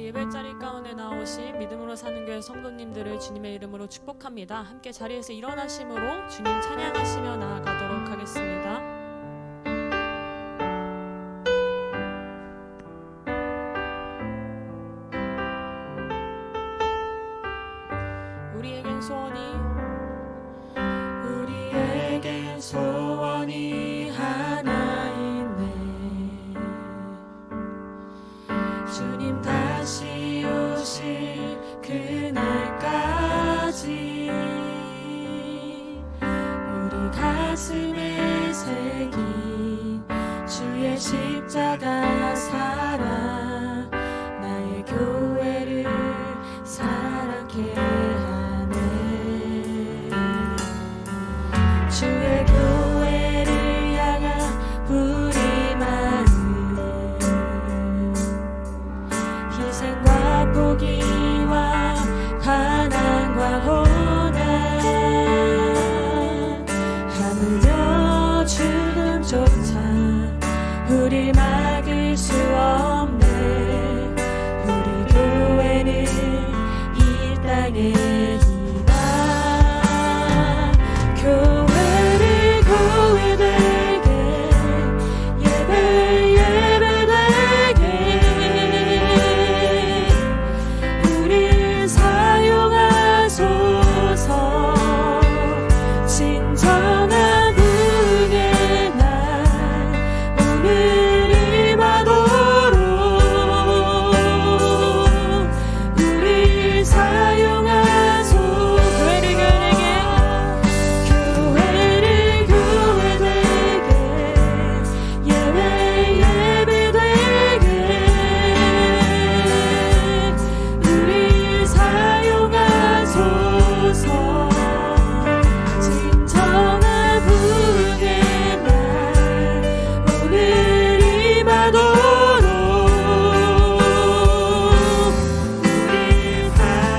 예배 자리 가운데 나오신 믿음으로 사는 교회 성도님들을 주님의 이름으로 축복합니다. 함께 자리에서 일어나심으로 주님 찬양하시며 나아가도록 하겠습니다. 우리에겐 소원이 하나 있네. 주님 다시 오실 그날까지 우리 가슴에 새긴 주의 십자가 사랑 나의 교회를 사랑케 하네. 주의 교회를 향한 우리 마음 희생과 포기와 가난과 고난 하물며 죽음조차 우릴 막을 수 없네. 우리 교회는 이 땅에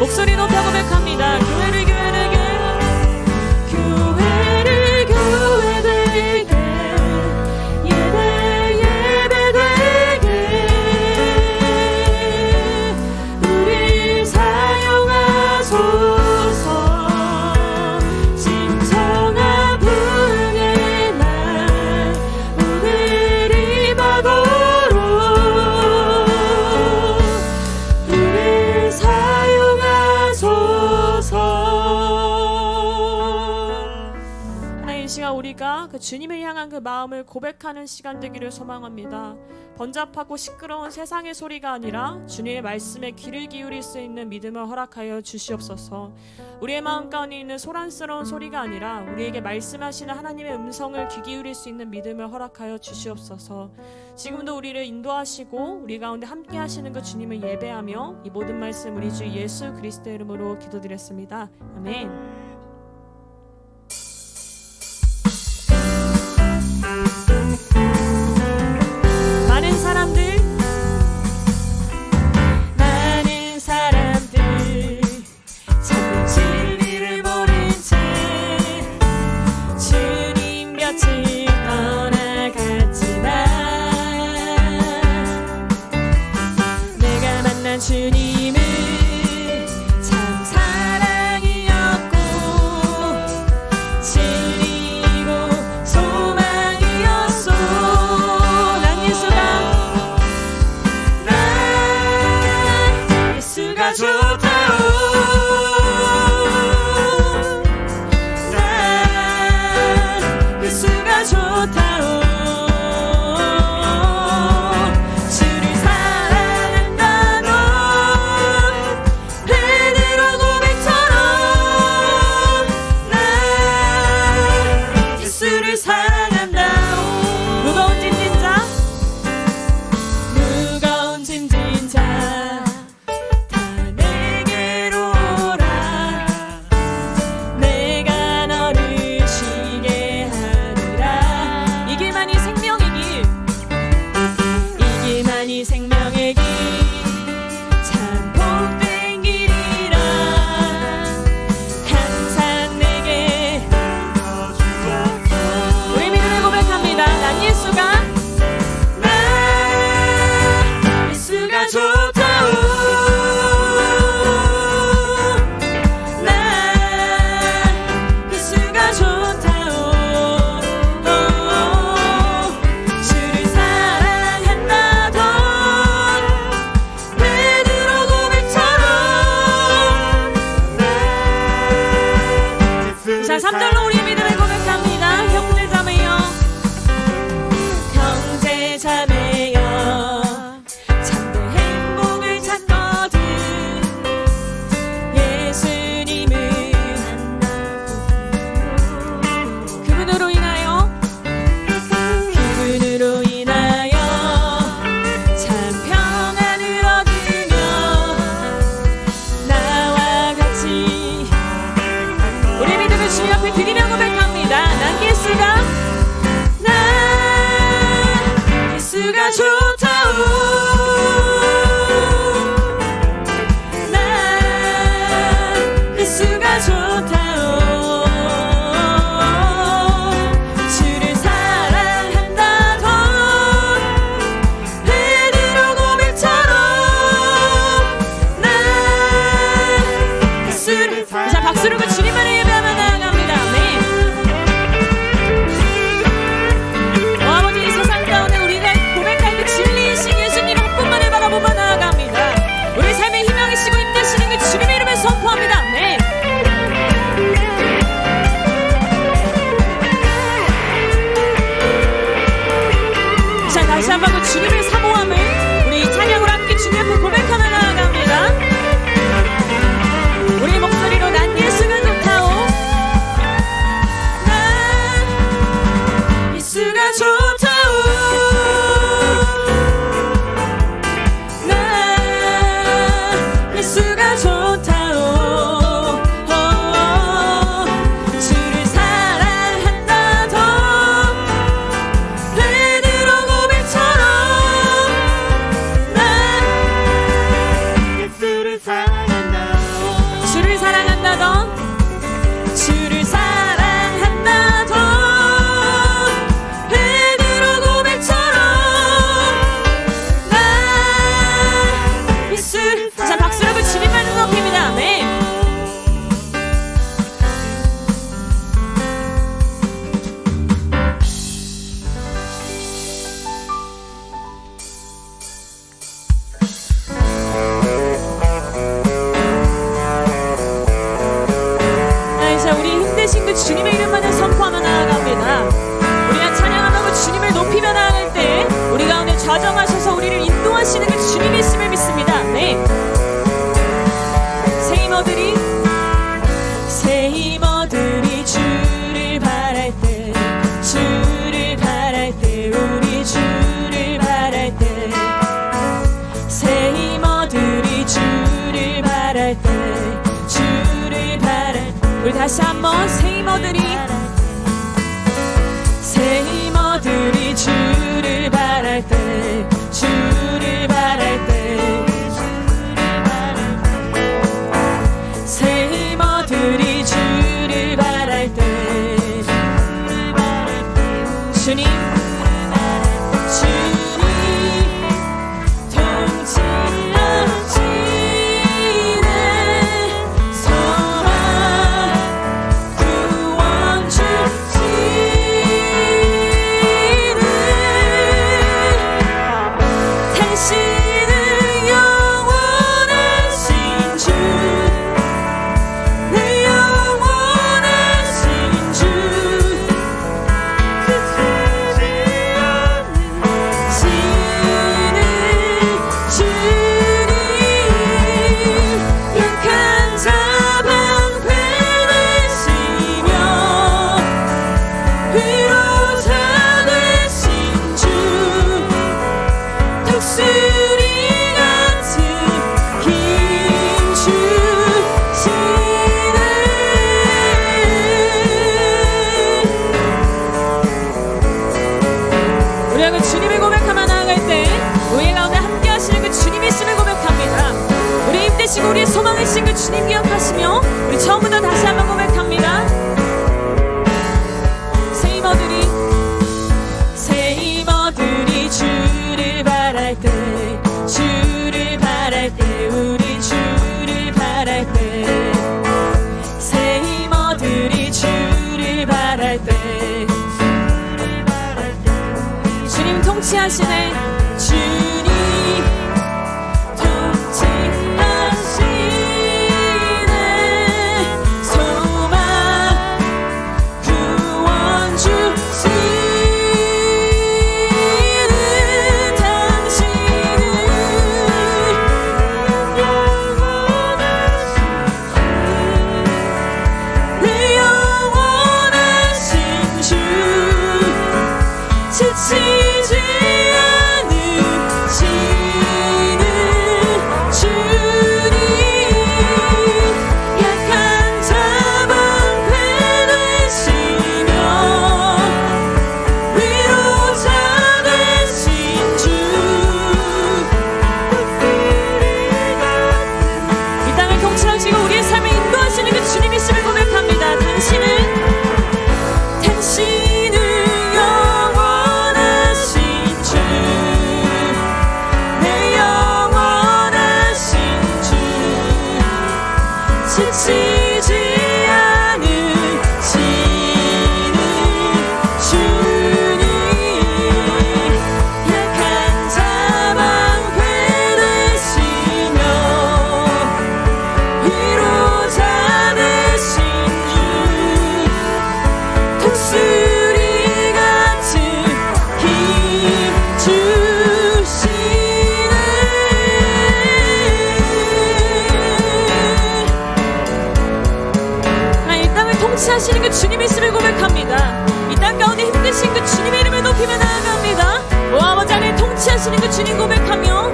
목소리 높여 고백합니다. 교회를 교회되게 예배 되게 우리 사용하소서. 진정한 부흥의 날 오늘 임하도록 우리 하나님, 이 시간 우리가 그 주님을 향한 그 마음을 고백하는 시간 되기를 소망합니다. 번잡하고 시끄러운 세상의 소리가 아니라 주님의 말씀에 귀를 기울일 수 있는 믿음을 허락하여 주시옵소서. 우리의 마음 가운데 있는 소란스러운 소리가 아니라 우리에게 말씀하시는 하나님의 음성을 귀 기울일 수 있는 믿음을 허락하여 주시옵소서. 지금도 우리를 인도하시고 우리 가운데 함께 하시는 그 주님을 예배하며 이 모든 말씀 우리 주 예수 그리스도의 이름으로 기도드렸습니다. 아멘. 많은 사람들 자꾸 진리를 모른 채 주님 곁을 떠나갔지만 내가 만난 주님은 참 사랑이었고 진리고 소망이었소. 예수가 좋다오. 난 예수가 좋다오. 주를 사랑한다 넌 베드로 고백처럼 난 예수를 사랑한다. 무거운 짐진 자 다 내게 우리를 인도하시는 그 주님의 있음을 믿습니다. 네. 새 힘어들이 주를 바랄 때, 주를 바랄 때, 우리 주를 바랄 때, 새 힘어들이 주를 바랄 때, 주를 바랄 때, 우리 다시 한번 새 힘어들이 주를 바랄 때, 주를 바랄 때, 새 힘어들이 주를 바랄 때, 주님 주님을 고백하며 나아갈 때 우리 가운데 함께 하시는 그 주님의 있음을 고백합니다. 우리 힘되시고 우리의 소망이신 그 주님 기억하시며 우리 처음부터 다시 한번 고백합니다. 새 힘어들이 주를 바랄 때, 주를 바랄 때, 우리 주를 바랄 때, 새 힘어들이 주를 바랄 때, 주님 통치하시네, 주님 통치하시네, 소망 구원 주시는 당신은 내 영원하신 주, 지치지 않으시는 주님, 약한 자 방패 되시며 위로자 되신 주, 이 땅을 통치하시고 우리의 삶을 인도하시는 그 주님의 이심을 고백합니다. 당신은 지치지 않으시는 주님, 약한 자 방패 되시며 위로자 되신 주, 독수리 같은 힘 주시네. 통치하시는 그 주님의 이심을 고백합니다. 이 땅 가운데 힘드신 그 주님의 이름을 높이며 나아갑니다. 오 아버지 안에 통치하시는 그 주님 고백하며,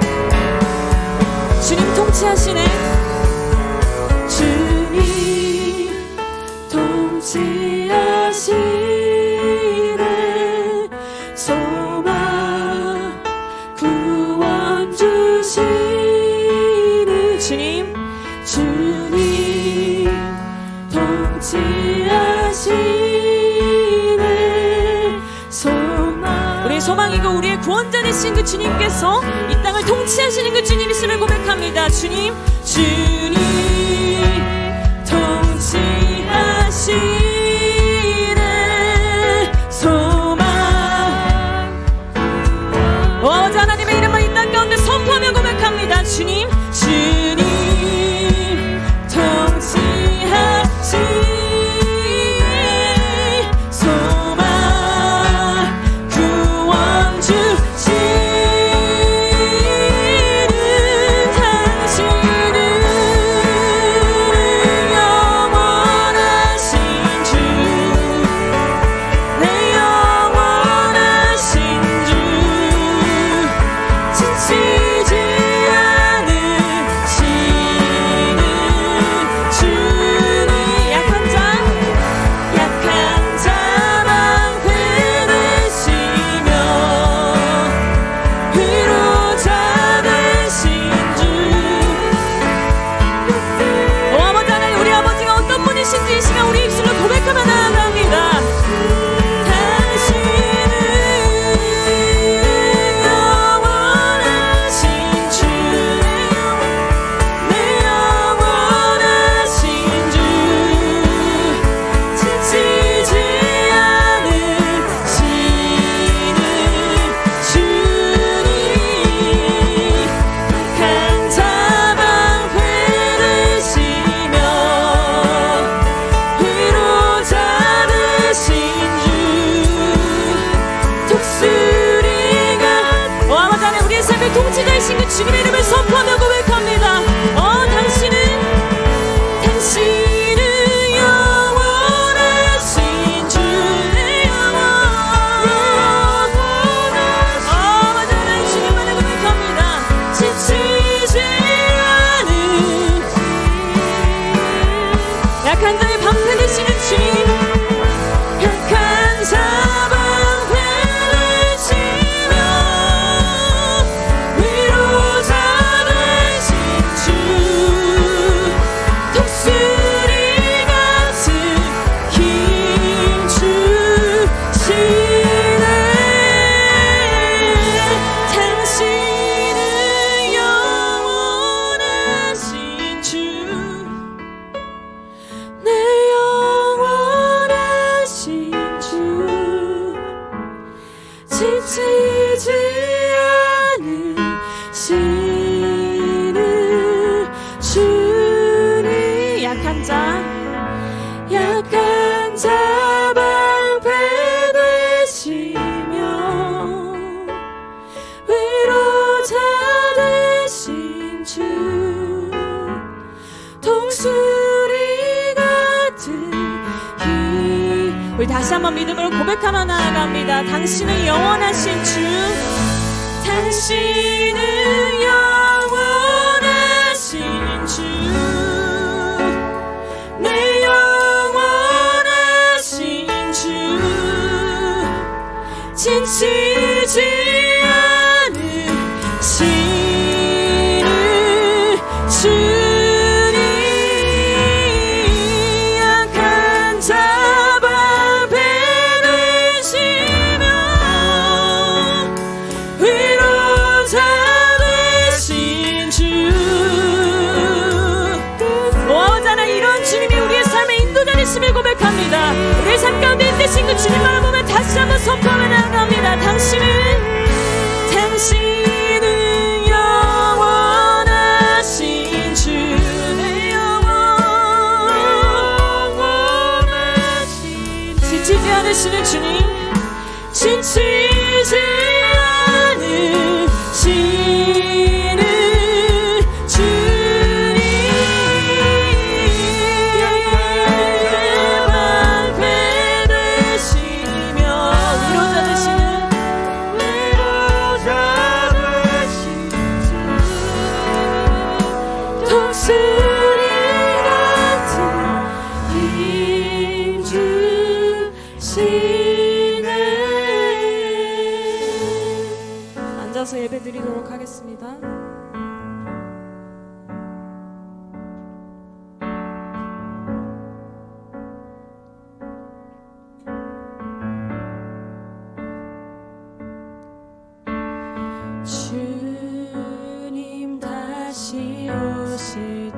주님 통치하시네, 주님 통치하시네, 소망 구원 주시는 주님, 주님 통치하시네, 소망, 우리의 소망이고 우리의 구원자 되신 그 주님께서 이 땅을 통치하시는 그 주님 있음을 고백합니다. 주님, 주님 통치하시네, 소망. 오 아버지 하나님의 이름을 이 땅 가운데 선포하며 고백합니다. 주님, 주님 통치하시네, 소망 구원 주시네, 주님의 이름을 선포하며 고백합니다. 당신은 영원하신 주, 내 영원. 맞아요. 주님만을 고백합니다. 지치지 않은 약한 자의 방패 되시는 주님, 약한 자 방패 되시며 위로자 되신 주, 독수리 같은 힘 주시네. 당신은 영원하신 주, 내 영원하신 주, 지치지 않으시는 주님, 약한 자 방패 되시며 위로자 되신 주, 독수리 같은 힘. 우리 다시 한번 믿음으로 고백하며 나아갑니다. 당신은 영원하신 주, 당신은 영원하신 주, 내 영원하신 주, 지치지 않으시는 주님, 약한 자 방패 되시며 위로자 되신 주. 언제나 이런 주님이 우리의 삶의 인도자 되심을 고백합니다. 우리의 삶 가운데 있으신 그 주님 바라보며 다시 한번 선포하며 나아갑니다. 당신은 영원하신 주, 내 영원하신 주, 지치지 않으시는 주님, 지치지 않으시는 주님, 방패 되시며 위로자 되시는 독수리 같은 힘 주시네. 앉아서 예배 드리도록 하겠습니다. 주님 다시 오실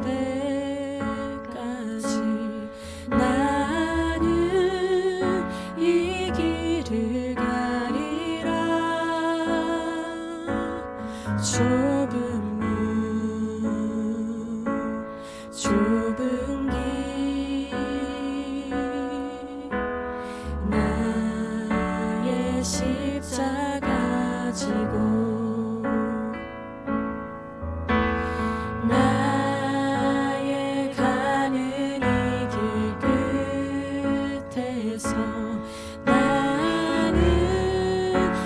때까지 나는 이 길을 가리라. 좁은 문, 좁은 길, 나의 십자가 지고 나의 가는 이 길 끝에서 나는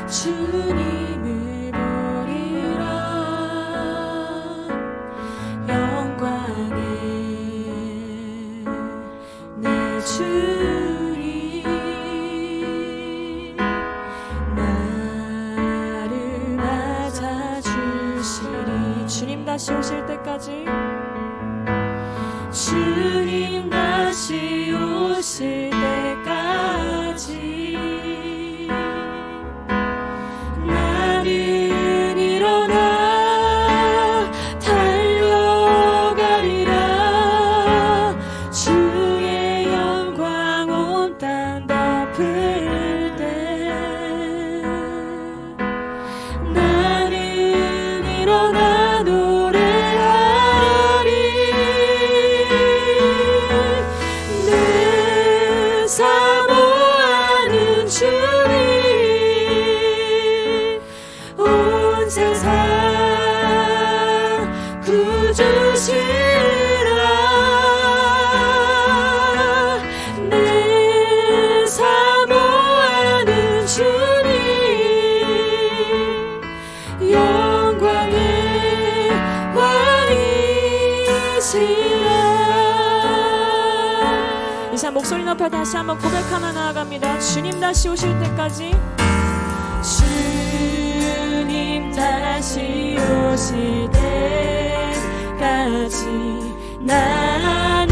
주님을 보리라. 영광의 내 주님, 나를 맞아주시리. 주님 다시 오실 때까지, 주님 다시 오실 때까지 나는 일어나 달려가리라. 주의 영광 온 땅 덮을 때 나는 일어나 노래하리. 내 사모하는 주님, 온 세상 이 시간 목소리 높여 다시 한번 고백하며 나아갑니다. 주님 다시 오실 때까지, 주님 다시 오실 때까지 나는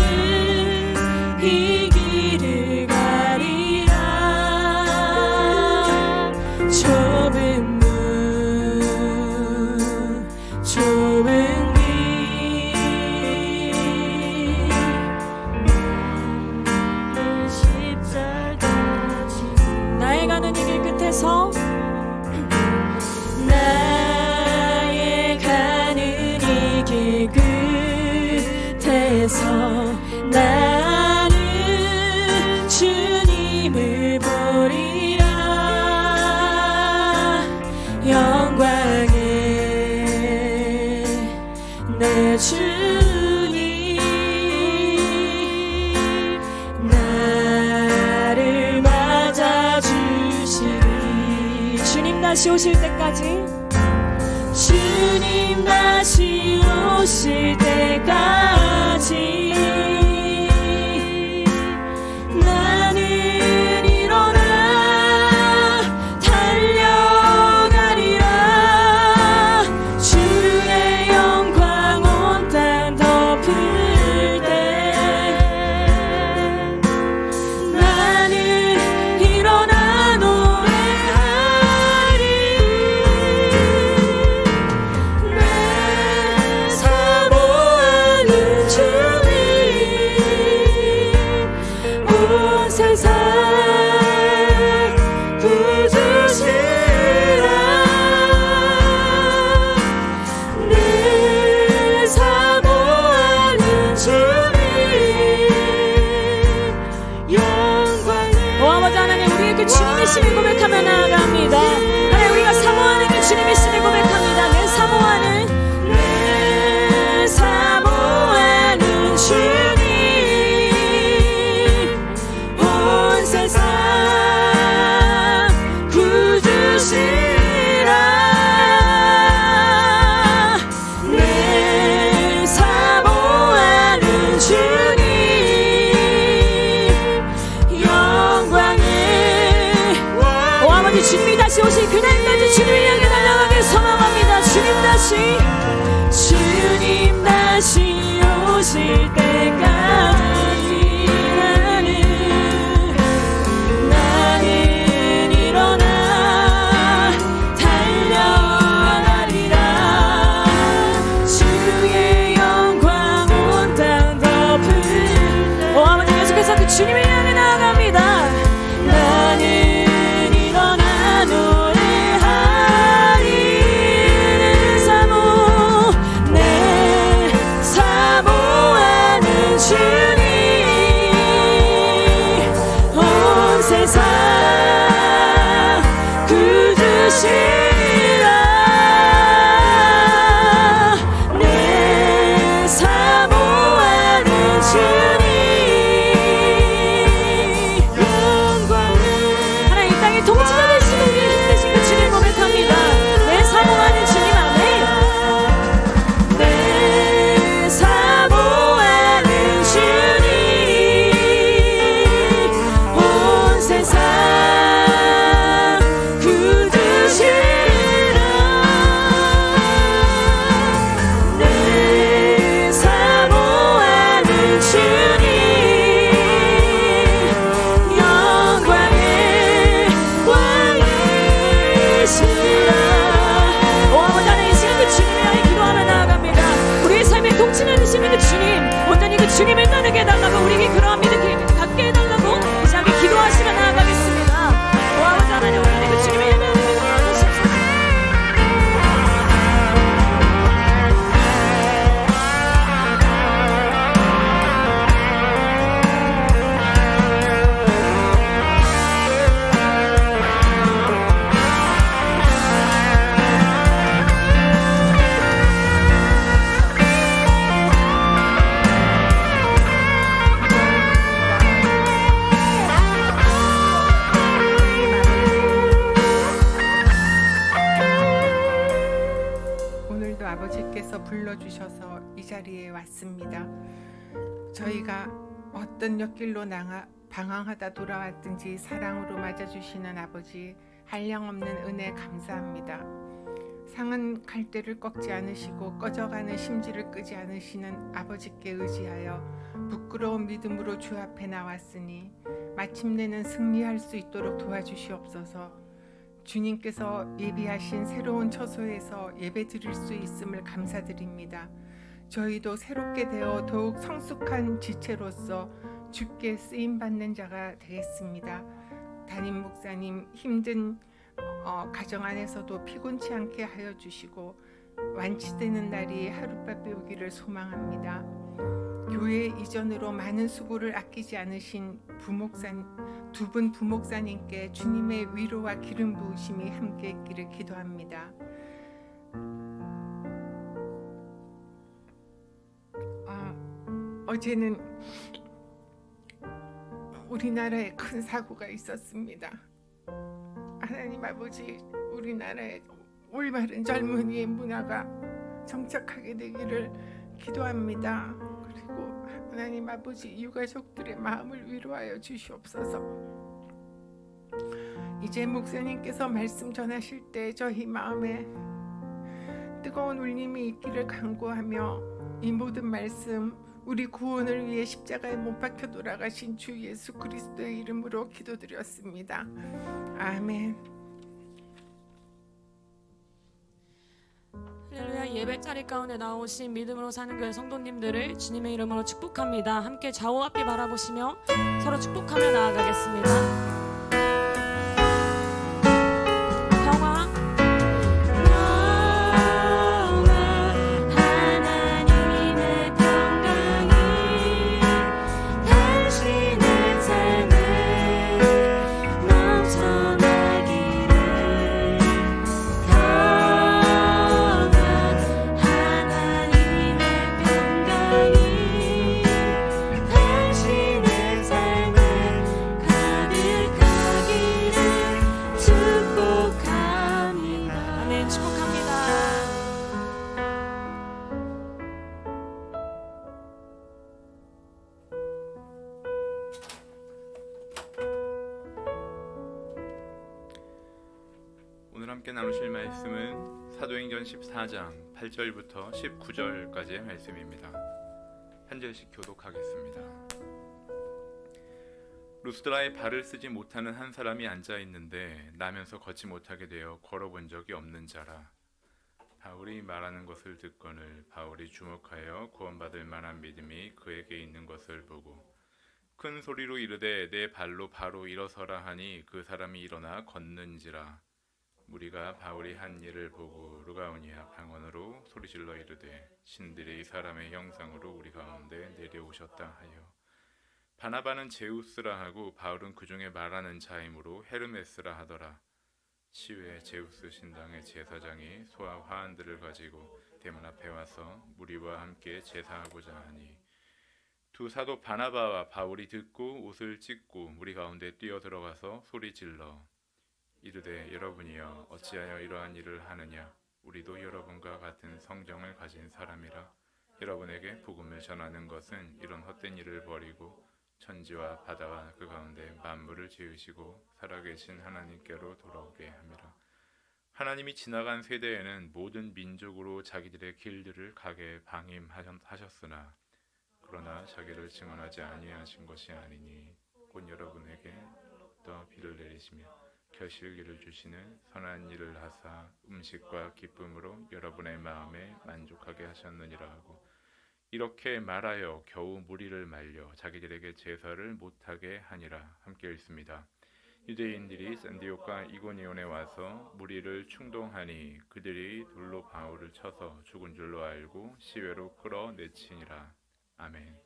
이 길을 가리라. 좁은 문 좁은 길 나의 가는 이 길 끝에서 나의 가는 이 길 끝에서 나는 주님을 보리라. 영광의 내 주님 나를 맞아주시리. 주님 다시 오실 때까지, 주님 다시 오실 때까지 나는 일어나 달려가리라. 주의 영광 온 땅 덮을 때 나는 일어나 노래하리. 내 사모하는 주님 온 세상 구주시라. 내 사모하는 주님 영광의 오 아버지 하나님, 우리의 그 주님이심을 고백하며 나아갑니다. 하나님, 우리가 사모하는 그 주님이심을 고백합니다. 내 사모하는 주님 온 세상 구주시라. 내 사모하는 주님 영광의 오 아버지, 주님이 다시 오실 그날까지 주님을 향해 달려가길 소망합니다. 주님 다시 오실 때까지 나는 일어나 달려가리라. 주의 영광 온 땅 덮을 오 아버지, 계속해서 그 주님을 향해 나아갑니다. 나는 일어나 노래하리. 내 사모하는 주님 온 세상 구주시라. 내 사모하는 주님 영광을 하나님, 이 땅의 통치자 되시고 우리의 힘되신 그 주님 고백합니다. 내 사모하는 주님 아멘. 내 사모하는 주님 온 세상 구주시라. 내 사모하는 주님 영광의 왕이시라. 오 아버지 하나님, 이 시간 그 주님을 향해 기도하며 나아갑니다. 우리의 삶에 통치해 주시는 그 주님, 온전히 그 주님을 나누게 해달라고, 우리에게 그러한 믿음 갖게 해달라고 이 시간에 기도하시며 나아가겠습니다. 오 아버지 하나님, 우리에게 그 주님을 향해 나누시옵소서. 오늘도 아버지께서 불러주셔서 이 자리에 왔습니다. 저희가 어떤 옆길로 방황하다 돌아왔든지 사랑으로 맞아주시는 아버지, 한량없는 은혜 감사합니다. 상은 갈대를 꺾지 않으시고 꺼져가는 심지를 끄지 않으시는 아버지께 의지하여 부끄러운 믿음으로 주 앞에 나왔으니 마침내는 승리할 수 있도록 도와주시옵소서. 주님께서 예비하신 새로운 처소에서 예배 드릴 수 있음을 감사드립니다. 저희도 새롭게 되어 더욱 성숙한 지체로서 주께 쓰임받는 자가 되겠습니다. 담임 목사님 힘든 가정 안에서도 피곤치 않게 하여 주시고 완치되는 날이 하룻밤 오기를 소망합니다. 교회 이전으로 많은 수고를 아끼지 않으신 두 분 부목사님께 주님의 위로와 기름 부으심이 함께 있기를 기도합니다. 어제는 우리나라에 큰 사고가 있었습니다. 하나님 아버지, 우리나라에 올바른 젊은이의 문화가 정착하게 되기를 기도합니다. 그리고 하나님 아버지, 유가족들의 마음을 위로하여 주시옵소서. 이제 목사님께서 말씀 전하실 때 저희 마음에 뜨거운 울림이 있기를 간구하며 이 모든 말씀 우리 구원을 위해 십자가에 못 박혀 돌아가신 주 예수 그리스도의 이름으로 기도드렸습니다. 아멘. 할렐루야. 예배 자리 가운데 나오신 믿음으로 사는 교회 성도님들을 주님의 이름으로 축복합니다. 함께 좌우 앞뒤 바라보시며 서로 축복하며 나아가겠습니다. 오늘 함께 나누실 말씀은 사도행전 14장 8절부터 19절까지의 말씀입니다. 한 절씩 교독하겠습니다. 루스드라에 발을 쓰지 못하는 한 사람이 앉아 있는데 나면서 걷지 못하게 되어 걸어본 적이 없는 자라. 바울이 말하는 것을 듣거늘 바울이 주목하여 구원받을 만한 믿음이 그에게 있는 것을 보고 큰 소리로 이르되 내 발로 바로 일어서라 하니 그 사람이 일어나 걷는지라. 무리가 바울이 한 일을 보고 루가오니아 방언으로 소리질러 이르되 신들이 사람의 형상으로 우리 가운데 내려오셨다 하여 바나바는 제우스라 하고 바울은 그 중에 말하는 자이므로 헤르메스라 하더라. 시외 제우스 신당의 제사장이 소와 화환들을 가지고 대문 앞에 와서 무리와 함께 제사하고자 하니 두 사도 바나바와 바울이 듣고 옷을 찢고 무리 가운데 뛰어들어가서 소리질러 이르되 여러분이여 어찌하여 이러한 일을 하느냐. 우리도 여러분과 같은 성정을 가진 사람이라. 여러분에게 복음을 전하는 것은 이런 헛된 일을 버리고 천지와 바다와 그 가운데 만물을 지으시고 살아계신 하나님께로 돌아오게 함이라. 하나님이 지나간 세대에는 모든 민족으로 자기들의 길들을 가게 방임하셨으나 그러나 자기를 증언하지 아니하신 것이 아니니 곧 여러분에게 더 비를 내리시며 결실기를 주시는 선한 일을 하사 음식과 기쁨으로 여러분의 마음에 만족하게 하셨느니라 하고 이렇게 말하여 겨우 무리를 말려 자기들에게 제사를 못하게 하니라. 함께 읽습니다. 유대인들이 산디옥과 이고니온에 와서 무리를 충동하니 그들이 돌로 바울을 쳐서 죽은 줄로 알고 시외로 끌어내치니라. 아멘.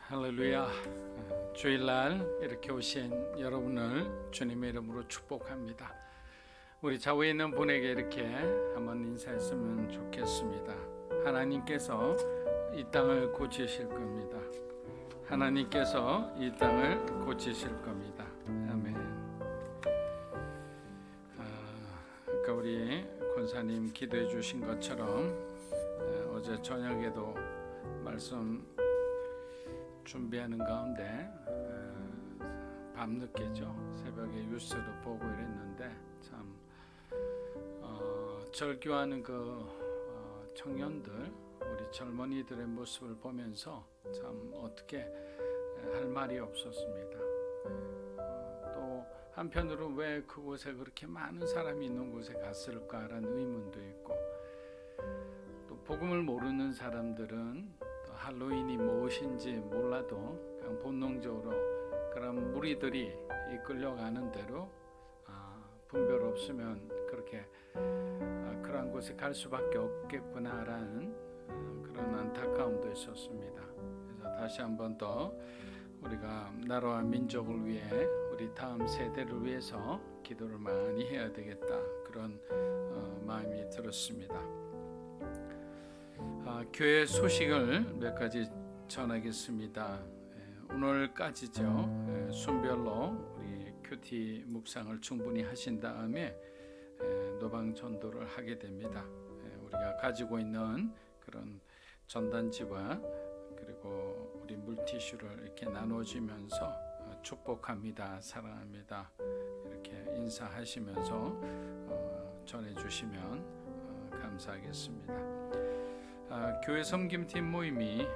할렐루야. 주일날 이렇게 오신 여러분을 주님의 이름으로 축복합니다. 우리 좌우에 있는 분에게 이렇게 한번 인사했으면 좋겠습니다. 하나님께서 이 땅을 고치실 겁니다. 하나님께서 이 땅을 고치실 겁니다. 목사님 기도해 주신 것처럼 어제 저녁에도 말씀 준비하는 가운데 밤늦게죠. 새벽에 뉴스를 보고 이랬는데 참 절규하는 그 청년들, 우리 젊은이들의 모습을 보면서 참 어떻게 할 말이 없었습니다. 또 한편으로 왜 그곳에 그렇게 많은 사람이 있는 곳에 갔을까라는 의문도 있고, 또 복음을 모르는 사람들은 또 할로윈이 무엇인지 몰라도 그냥 본능적으로 그런 무리들이 이끌려가는 대로 분별 없으면 그렇게 그런 곳에 갈 수밖에 없겠구나라는 그런 안타까움도 있었습니다. 그래서 다시 한번 더 우리가 나라와 민족을 위해 우리 다음 세대를 위해서 기도를 많이 해야 되겠다, 그런 마음이 들었습니다. 교회 소식을 몇 가지 전하겠습니다. 오늘까지죠. 순별로 우리 큐티 묵상을 충분히 하신 다음에 노방 전도를 하게 됩니다. 우리가 가지고 있는 그런 전단지와 그리고 우리 물티슈를 이렇게 나눠주면서 축복합니다, 사랑합니다, 이렇게 인사하시면서 전해주시면 감사하겠습니다. 교회 섬김팀 모임이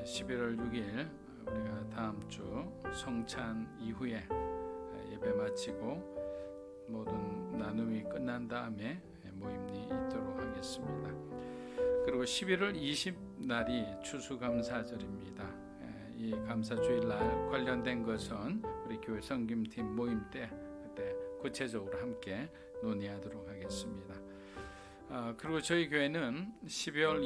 11월 6일 우리가 다음 주 성찬 이후에 예배 마치고 모든 나눔이 끝난 다음에 모임이 있도록 하겠습니다. 그리고 11월 20날이 추수감사절입니다. 이 감사주일날 관련된 것은 우리 교회 섬김팀 모임 때 그때 구체적으로 함께 논의하도록 하겠습니다. 그리고 저희 교회는 12월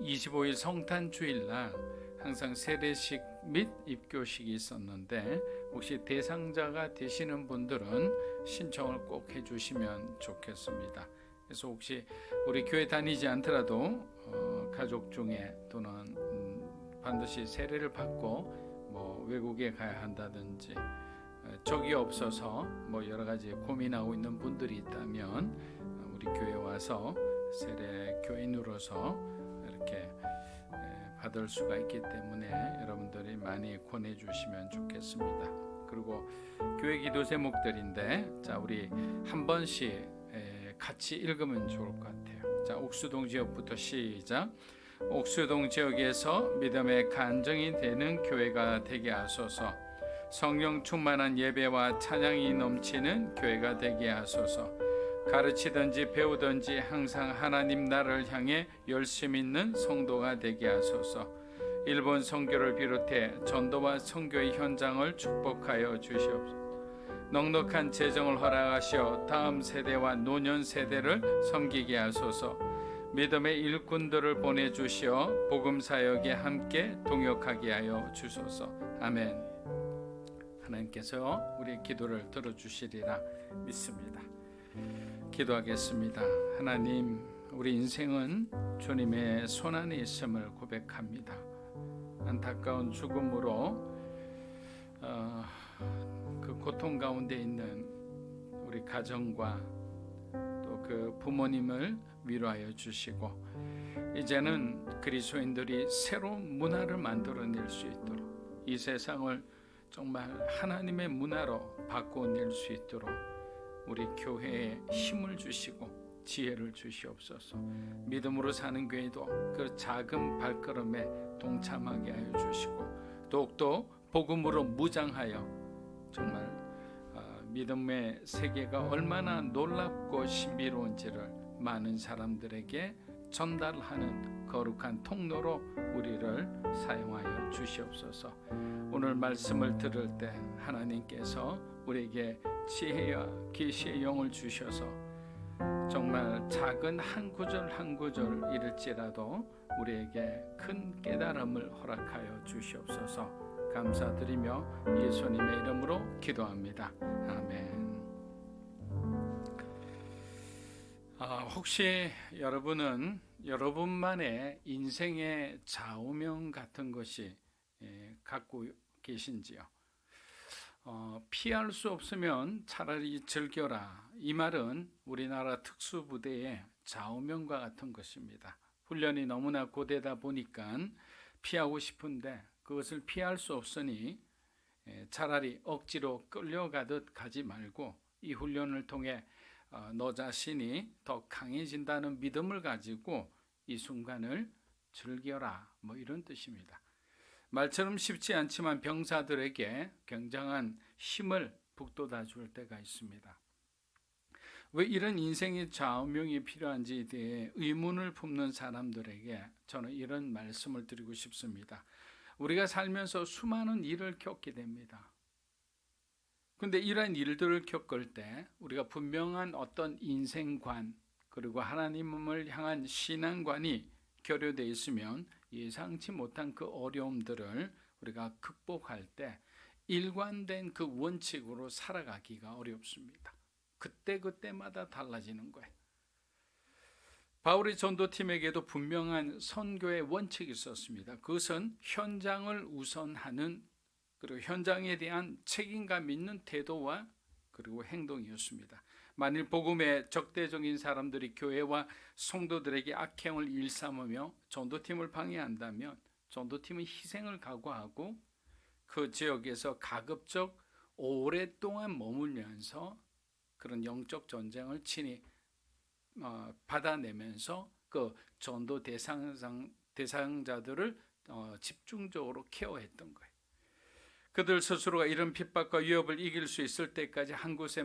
25일 성탄주일날 항상 세례식 및 입교식이 있었는데, 혹시 대상자가 되시는 분들은 신청을 꼭 해주시면 좋겠습니다. 그래서 혹시 우리 교회 다니지 않더라도 가족 중에 또는 반드시 세례를 받고 뭐 외국에 가야 한다든지 적이 없어서 뭐 여러 가지 고민하고 있는 분들이 있다면 우리 교회 와서 세례 교인으로서 이렇게 받을 수가 있기 때문에 여러분들이 많이 권해 주시면 좋겠습니다. 그리고 교회 기도 제목들인데, 자, 우리 한 번씩 같이 읽으면 좋을 것 같아요. 자, 옥수동 지역부터 시작. 옥수동 지역에서 믿음의 간증이 되는 교회가 되게 하소서. 성령 충만한 예배와 찬양이 넘치는 교회가 되게 하소서. 가르치든지 배우든지 항상 하나님 나라를 향해 열심 있는 성도가 되게 하소서. 일본 선교를 비롯해 전도와 선교의 현장을 축복하여 주시옵소서. 넉넉한 재정을 허락하시어 다음 세대와 노년 세대를 섬기게 하소서. 믿음의 일꾼들을 보내주시어 복음 사역에 함께 동역하게 하여 주소서. 아멘. 하나님께서 우리의 기도를 들어주시리라 믿습니다. 기도하겠습니다. 하나님, 우리 인생은 주님의 손안에 있음을 고백합니다. 안타까운 죽음으로 그 고통 가운데 있는 우리 가정과 또 그 부모님을 위로하여 주시고, 이제는 그리스도인들이 새로운 문화를 만들어낼 수 있도록, 이 세상을 정말 하나님의 문화로 바꿔낼 수 있도록 우리 교회에 힘을 주시고 지혜를 주시옵소서. 믿음으로 사는 교회도 그 작은 발걸음에 동참하게 하여 주시고, 더욱더 복음으로 무장하여 정말 믿음의 세계가 얼마나 놀랍고 신비로운지를 많은 사람들에게 전달하는 거룩한 통로로 우리를 사용하여 주시옵소서. 오늘 말씀을 들을 때 하나님께서 우리에게 지혜와 계시의 영을 주셔서 정말 작은 한 구절 한 구절 이를지라도 우리에게 큰 깨달음을 허락하여 주시옵소서. 감사드리며 예수님의 이름으로 기도합니다. 아멘. 혹시 여러분은 여러분만의 인생의 좌우명 같은 것이 갖고 계신지요? 피할 수 없으면 차라리 즐겨라. 이 말은 우리나라 특수부대의 좌우명과 같은 것입니다. 훈련이 너무나 고되다 보니까 피하고 싶은데 그것을 피할 수 없으니 차라리 억지로 끌려가듯 가지 말고 이 훈련을 통해 너 자신이 더 강해진다는 믿음을 가지고 이 순간을 즐겨라. 뭐 이런 뜻입니다. 말처럼 쉽지 않지만 병사들에게 굉장한 힘을 북돋아 줄 때가 있습니다. 왜 이런 인생의 좌우명이 필요한지에 대해 의문을 품는 사람들에게 저는 이런 말씀을 드리고 싶습니다. 우리가 살면서 수많은 일을 겪게 됩니다. 근데 이러한 일들을 겪을 때 우리가 분명한 어떤 인생관 그리고 하나님을 향한 신앙관이 결여되어 있으면 예상치 못한 그 어려움들을 우리가 극복할 때 일관된 그 원칙으로 살아가기가 어렵습니다. 그때마다 달라지는 거예요. 바울의 전도팀에게도 분명한 선교의 원칙이 있었습니다. 그것은 현장을 우선하는 그리고 현장에 대한 책임감 있는 태도와 그리고 행동이었습니다. 만일 복음의 적대적인 사람들이 교회와 성도들에게 악행을 일삼으며 전도팀을 방해한다면 전도팀은 희생을 각오하고 그 지역에서 가급적 오랫동안 머물면서 그런 영적 전쟁을 친히 받아내면서 그 전도 대상자들을 집중적으로 케어했던 거예요. 그들 스스로가 이런 핍박과 위협을 이길 수 있을 때까지 한 곳에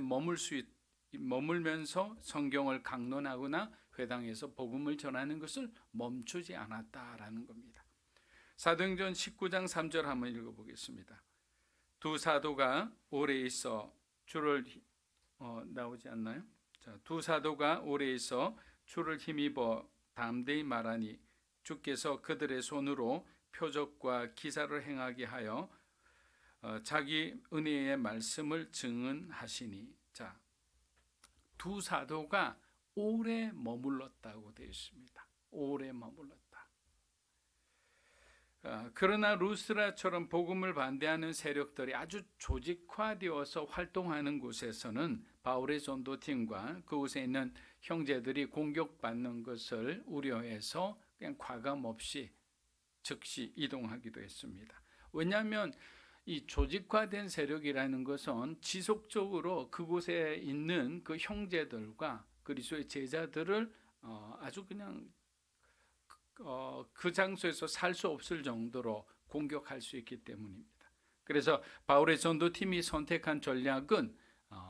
머물면서 성경을 강론하거나 회당에서 복음을 전하는 것을 멈추지 않았다라는 겁니다. 사도행전 19장 3절 한번 읽어보겠습니다. 두 사도가 오래 있어 주를 나오지 않나요? 자, 두 사도가 오래 있어 주를 힘입어 담대히 말하니 주께서 그들의 손으로 표적과 기사를 행하게 하여 자기 은혜의 말씀을 증언하시니. 자, 두 사도가 오래 머물렀다고 되어 있습니다. 오래 머물렀다. 그러나 루스라처럼 복음을 반대하는 세력들이 아주 조직화되어서 활동하는 곳에서는 바울의 전도팀과 그곳에 있는 형제들이 공격받는 것을 우려해서 그냥 과감 없이 즉시 이동하기도 했습니다. 왜냐하면 이 조직화된 세력이라는 것은 지속적으로 그곳에 있는 그 형제들과 그리스도의 제자들을 아주 그냥 그 장소에서 살 수 없을 정도로 공격할 수 있기 때문입니다. 그래서 바울의 전도팀이 선택한 전략은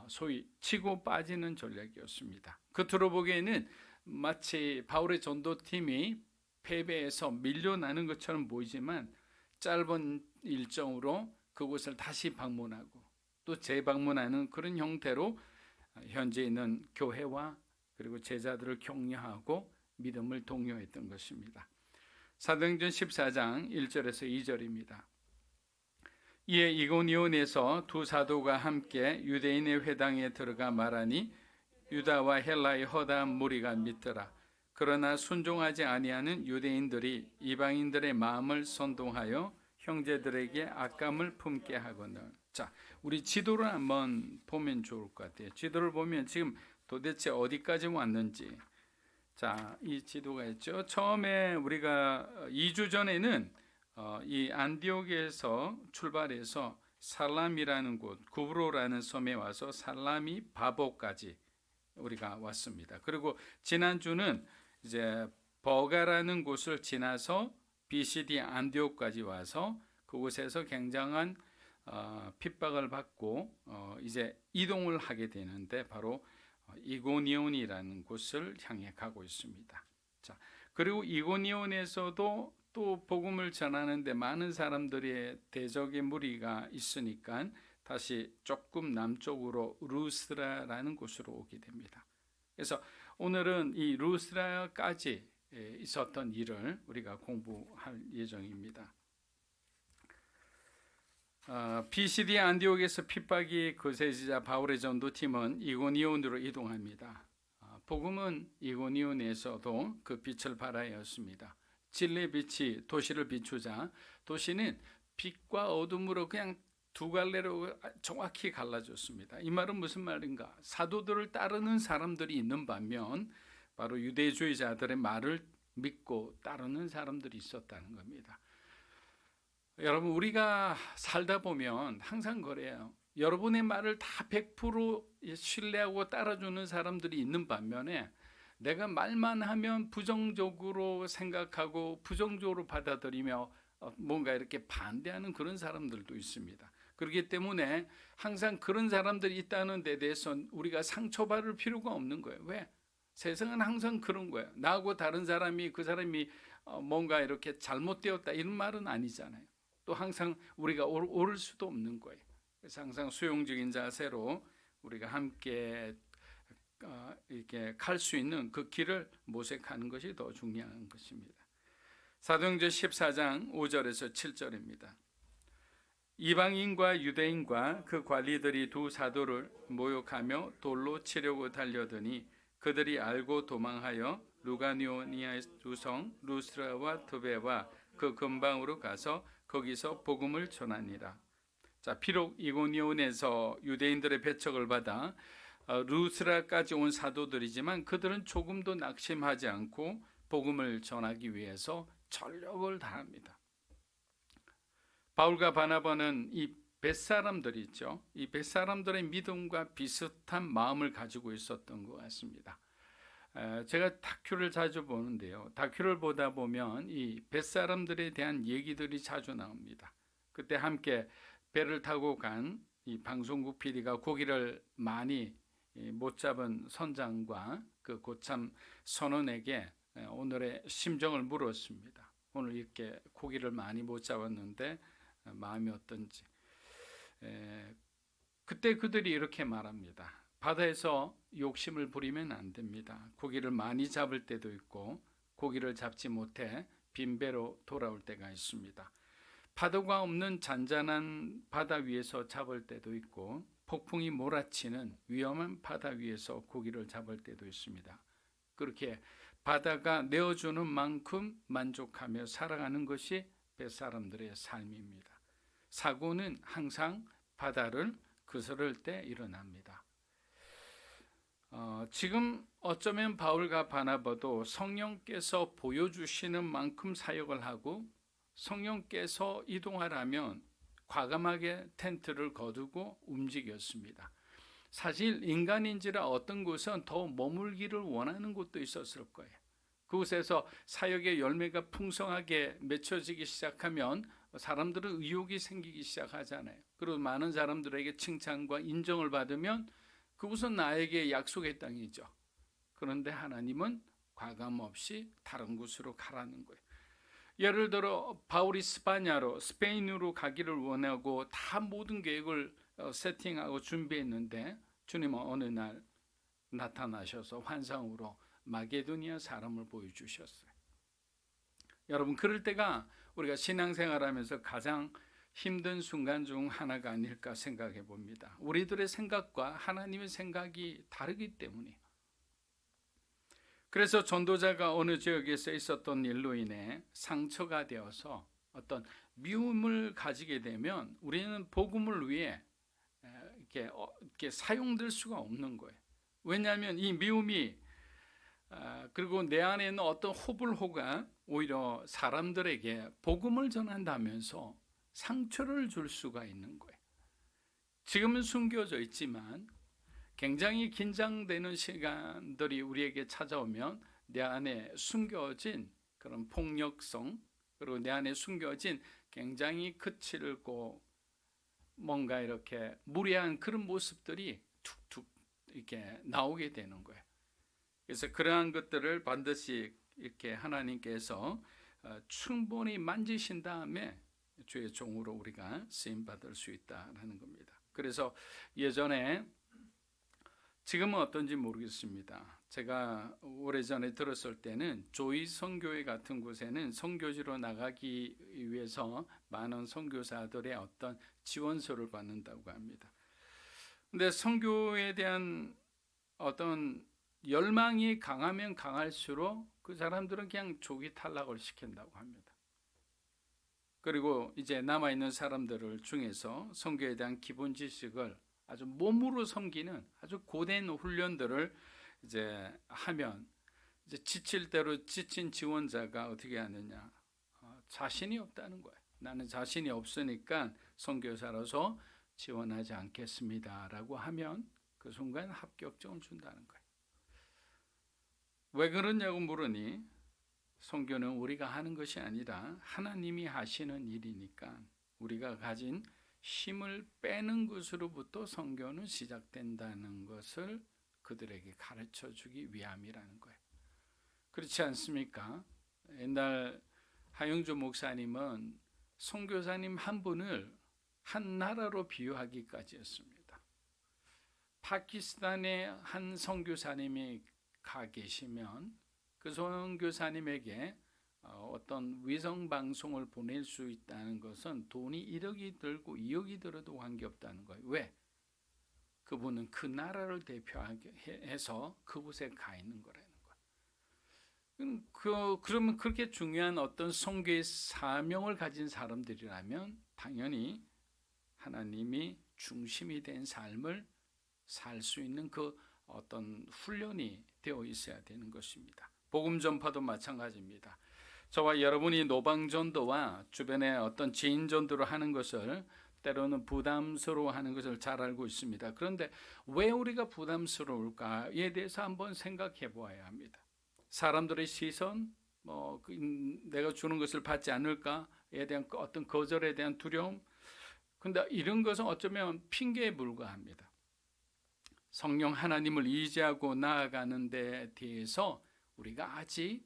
소위 치고 빠지는 전략이었습니다. 겉으로 보기에는 마치 바울의 전도팀이 패배해서 밀려나는 것처럼 보이지만 짧은 일정으로 그곳을 다시 방문하고 또 재방문하는 그런 형태로 현재 있는 교회와 그리고 제자들을 격려하고 믿음을 독려했던 것입니다. 사도행전 14장 1절에서 2절입니다. 이에 이고니온에서 두 사도가 함께 유대인의 회당에 들어가 말하니 유다와 헬라의 허다한 무리가 믿더라. 그러나 순종하지 아니하는 유대인들이 이방인들의 마음을 선동하여 형제들에게 악감을 품게 하거늘. 자, 우리 지도를 한번 보면 좋을 것 같아요. 지도를 보면 지금 도대체 어디까지 왔는지. 자, 이 지도가 있죠. 처음에 우리가 2주 전에는 이 안디옥에서 출발해서 살람이라는 곳, 구브로라는 섬에 와서 살라미 바보까지 우리가 왔습니다. 그리고 지난주는 이제 버가라는 곳을 지나서 BCD 안디옥까지 와서 그곳에서 굉장한 핍박을 받고 이제 이동을 하게 되는데 바로 이고니온이라는 곳을 향해 가고 있습니다. 자, 그리고 이고니온에서도 또 복음을 전하는데 많은 사람들의 대적의 무리가 있으니까 다시 조금 남쪽으로 루스라라는 곳으로 오게 됩니다. 그래서 오늘은 이 루스라까지 있었던 일을 우리가 공부할 예정입니다. BCD 안디옥에서 핍박이 거세지자 바울의 전도팀은 이고니온으로 이동합니다. 복음은 이고니온에서도 그 빛을 발하여 였습니다. 진리의 빛이 도시를 비추자 도시는 빛과 어둠으로 그냥 두 갈래로 정확히 갈라졌습니다. 이 말은 무슨 말인가? 사도들을 따르는 사람들이 있는 반면 바로 유대주의자들의 말을 믿고 따르는 사람들이 있었다는 겁니다. 여러분, 우리가 살다 보면 항상 그래요. 여러분의 말을 다 100% 신뢰하고 따라주는 사람들이 있는 반면에 내가 말만 하면 부정적으로 생각하고 부정적으로 받아들이며 뭔가 이렇게 반대하는 그런 사람들도 있습니다. 그렇기 때문에 항상 그런 사람들이 있다는 데 대해서는 우리가 상처받을 필요가 없는 거예요. 왜? 세상은 항상 그런 거예요. 나하고 다른 사람이 그 사람이 뭔가 이렇게 잘못되었다 이런 말은 아니잖아요. 또 항상 우리가 옳을 수도 없는 거예요. 그래서 항상 수용적인 자세로 우리가 함께 이렇게 갈 수 있는 그 길을 모색하는 것이 더 중요한 것입니다. 사도행전 14장 5절에서 7절입니다. 이방인과 유대인과 그 관리들이 두 사도를 모욕하며 돌로 치려고 달려드니 그들이 알고 도망하여 루가니오니아의 두 성 루스라와 드베와 그 근방으로 가서 거기서 복음을 전하니라. 자, 비록 이고니온에서 유대인들의 배척을 받아 루스라까지 온 사도들이지만 그들은 조금도 낙심하지 않고 복음을 전하기 위해서 전력을 다합니다. 바울과 바나바는 이 벳사람들이 있죠. 이 벳사람들의 믿음과 비슷한 마음을 가지고 있었던 것 같습니다. 제가 다큐를 자주 보는데요. 다큐를 보다 보면 이 벳사람들에 대한 얘기들이 자주 나옵니다. 그때 함께 배를 타고 간 이 방송국 PD가 고기를 많이 못 잡은 선장과 그 고참 선원에게 오늘의 심정을 물었습니다. 오늘 이렇게 고기를 많이 못 잡았는데 마음이 어떤지. 그때 그들이 이렇게 말합니다. 바다에서 욕심을 부리면 안 됩니다. 고기를 많이 잡을 때도 있고 고기를 잡지 못해 빈배로 돌아올 때가 있습니다. 파도가 없는 잔잔한 바다 위에서 잡을 때도 있고 폭풍이 몰아치는 위험한 바다 위에서 고기를 잡을 때도 있습니다. 그렇게 바다가 내어주는 만큼 만족하며 살아가는 것이 벳사람들의 삶입니다. 사고는 항상 바다를 거스를 때 일어납니다. 지금 어쩌면 바울과 바나바도 성령께서 보여주시는 만큼 사역을 하고 성령께서 이동하라면 과감하게 텐트를 거두고 움직였습니다. 사실 인간인지라 어떤 곳은 더 머물기를 원하는 곳도 있었을 거예요. 그곳에서 사역의 열매가 풍성하게 맺혀지기 시작하면 사람들은 의욕이 생기기 시작하잖아요. 그리고 많은 사람들에게 칭찬과 인정을 받으면 그곳은 나에게 약속의 땅이죠. 그런데 하나님은 과감 없이 다른 곳으로 가라는 거예요. 예를 들어 바울이 스페인으로 가기를 원하고 다 모든 계획을 세팅하고 준비했는데 주님은 어느 날 나타나셔서 환상으로 마게도니아 사람을 보여주셨어요. 여러분, 그럴 때가 우리가 신앙생활하면서 가장 힘든 순간 중 하나가 아닐까 생각해 봅니다. 우리들의 생각과 하나님의 생각이 다르기 때문이에요. 그래서 전도자가 어느 지역에서 있었던 일로 인해 상처가 되어서 어떤 미움을 가지게 되면 우리는 복음을 위해 이렇게 사용될 수가 없는 거예요. 왜냐하면 이 미움이 그리고 내 안에 있는 어떤 호불호가 오히려 사람들에게 복음을 전한다면서 상처를 줄 수가 있는 거예요. 지금은 숨겨져 있지만 굉장히 긴장되는 시간들이 우리에게 찾아오면 내 안에 숨겨진 그런 폭력성, 그리고 내 안에 숨겨진 굉장히 거칠고 뭔가 이렇게 무례한 그런 모습들이 툭툭 이렇게 나오게 되는 거예요. 그래서 그러한 것들을 반드시 이렇게 하나님께서 충분히 만지신 다음에 주의 종으로 우리가 쓰임 받을 수 있다라는 겁니다. 그래서 예전에, 지금은 어떤지 모르겠습니다. 제가 오래전에 들었을 때는 조이 선교회 같은 곳에는 선교지로 나가기 위해서 많은 선교사들의 어떤 지원서를 받는다고 합니다. 근데 선교에 대한 어떤 열망이 강하면 강할수록 그 사람들은 그냥 조기 탈락을 시킨다고 합니다. 그리고 이제 남아있는 사람들을 중에서 선교에 대한 기본 지식을 아주 몸으로 섬기는 아주 고된 훈련들을 이제 하면 이제 지칠 대로 지친 지원자가 어떻게 하느냐? 자신이 없다는 거예요. 나는 자신이 없으니까 선교사로서 지원하지 않겠습니다라고 하면 그 순간 합격증을 준다는 거예요. 왜 그러냐고 물으니 선교는 우리가 하는 것이 아니라 하나님이 하시는 일이니까 우리가 가진 힘을 빼는 것으로부터 선교는 시작된다는 것을 그들에게 가르쳐 주기 위함이라는 거예요. 그렇지 않습니까? 옛날 하영주 목사님은 선교사님 한 분을 한 나라로 비유하기까지 했습니다. 파키스탄에 한 선교사님이 가 계시면 그 선교사님에게 어떤 위성 방송을 보낼 수 있다는 것은 돈이 1억이 들고 2억이 들어도 관계없다는 거예요. 왜? 그분은 그 나라를 대표해서 그곳에 가 있는 거라는 거예요. 그러면 그렇게 중요한 어떤 선교의 사명을 가진 사람들이라면 당연히 하나님이 중심이 된 삶을 살 수 있는 그 어떤 훈련이 되어 있어야 되는 것입니다. 복음 전파도 마찬가지입니다. 저와 여러분이 노방전도와 주변에 어떤 지인전도를 하는 것을 때로는 부담스러워하는 것을 잘 알고 있습니다. 그런데 왜 우리가 부담스러울까에 대해서 한번 생각해 보아야 합니다. 사람들의 시선, 내가 주는 것을 받지 않을까에 대한 어떤 거절에 대한 두려움, 근데 이런 것은 어쩌면 핑계에 불과합니다. 성령 하나님을 의지하고 나아가는 데 대해서 우리가 아직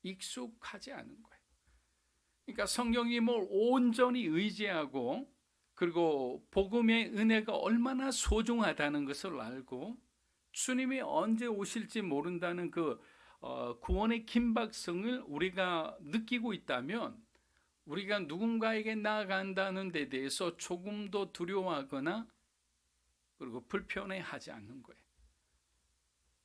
익숙하지 않은 거예요. 그러니까 성령님을 온전히 의지하고 그리고 복음의 은혜가 얼마나 소중하다는 것을 알고 주님이 언제 오실지 모른다는 그 구원의 긴박성을 우리가 느끼고 있다면 우리가 누군가에게 나아간다는 데 대해서 조금도 두려워하거나 그리고 불편해하지 않는 거예요.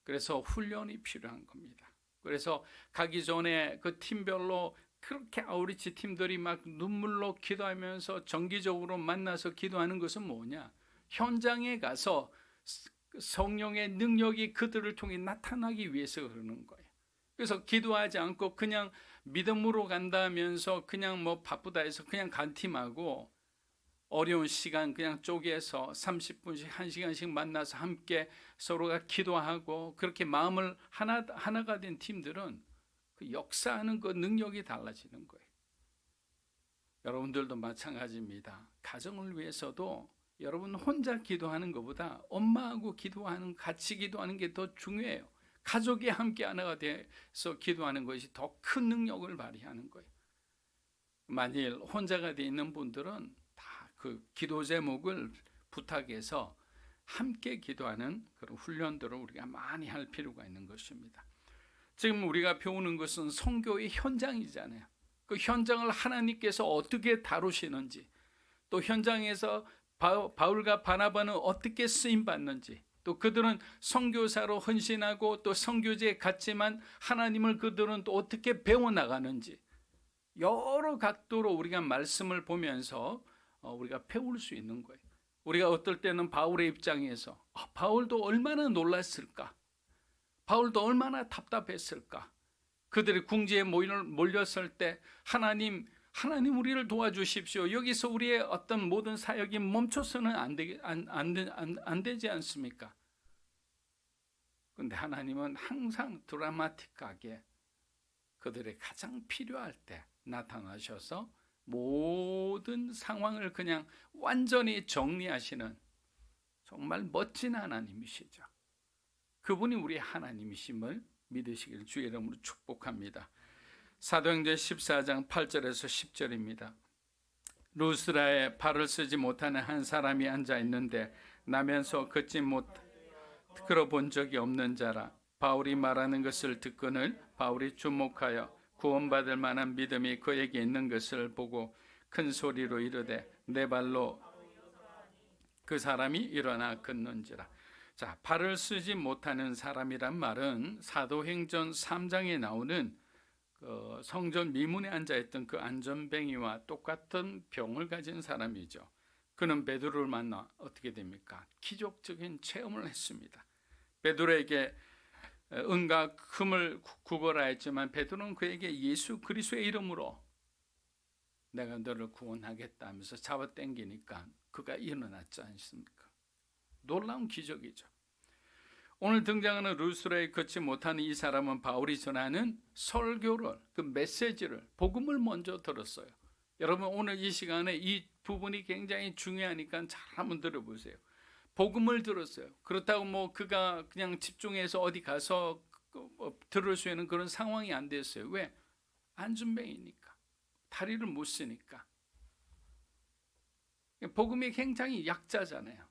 그래서 훈련이 필요한 겁니다. 그래서 가기 전에 그 팀별로 그렇게 아우리치 팀들이 막 눈물로 기도하면서 정기적으로 만나서 기도하는 것은 뭐냐? 현장에 가서 성령의 능력이 그들을 통해 나타나기 위해서 그러는 거예요. 그래서 기도하지 않고 그냥 믿음으로 간다면서 그냥 바쁘다 해서 그냥 간 팀하고 어려운 시간 그냥 쪼개서 30분씩 1시간씩 만나서 함께 서로가 기도하고 그렇게 마음을 하나가 된 팀들은 그 역사하는 그 능력이 달라지는 거예요. 여러분들도 마찬가지입니다. 가정을 위해서도 여러분 혼자 기도하는 것보다 엄마하고 같이 기도하는 게 더 중요해요. 가족이 함께 하나가 돼서 기도하는 것이 더 큰 능력을 발휘하는 거예요. 만일 혼자가 되어 있는 분들은 그 기도 제목을 부탁해서 함께 기도하는 그런 훈련들을 우리가 많이 할 필요가 있는 것입니다. 지금 우리가 배우는 것은 선교의 현장이잖아요. 그 현장을 하나님께서 어떻게 다루시는지, 또 현장에서 바울과 바나바는 어떻게 쓰임 받는지, 또 그들은 선교사로 헌신하고 또 선교지에 갔지만 하나님을 그들은 또 어떻게 배워나가는지 여러 각도로 우리가 말씀을 보면서 우리가 배울 수 있는 거예요. 우리가 어떨 때는 바울의 입장에서 바울도 얼마나 놀랐을까? 바울도 얼마나 답답했을까? 그들이 궁지에 몰렸을 때 하나님 우리를 도와주십시오. 여기서 우리의 어떤 모든 사역이 멈춰서는 안 되지 않습니까? 그런데 하나님은 항상 드라마틱하게 그들의 가장 필요할 때 나타나셔서 모든 상황을 그냥 완전히 정리하시는 정말 멋진 하나님이시죠. 그분이 우리 하나님이심을 믿으시길 주의 이름으로 축복합니다. 사도행전 14장 8절에서 10절입니다. 루스라에 발을 쓰지 못하는 한 사람이 앉아 있는데 나면서 걷지 못 들어본 적이 없는 자라. 바울이 말하는 것을 듣거늘 바울이 주목하여 구원받을 만한 믿음이 그에게 있는 것을 보고 큰 소리로 이르되 내 발로 그 사람이 일어나 걷는지라. 자, 발을 쓰지 못하는 사람이란 말은 사도행전 3장에 나오는 그 성전 미문에 앉아있던 그 안전뱅이와 똑같은 병을 가진 사람이죠. 그는 베드로를 만나 어떻게 됩니까? 기적적인 체험을 했습니다. 베드로에게 은과 금을 구걸하였지만 베드로는 그에게 예수 그리스도의 이름으로 내가 너를 구원하겠다 하면서 잡아당기니까 그가 일어났지 않습니까? 놀라운 기적이죠. 오늘 등장하는 루스라에 걷지 못하는 이 사람은 바울이 전하는 설교를, 그 메시지를, 복음을 먼저 들었어요. 여러분 오늘 이 시간에 이 부분이 굉장히 중요하니까 잘 한번 들어보세요. 복음을 들었어요. 그렇다고 뭐 그가 그냥 집중해서 어디 가서 들을 수 있는 그런 상황이 안 됐어요. 왜? 안전뱅이니까. 다리를 못 쓰니까. 복음이 굉장히 약자잖아요.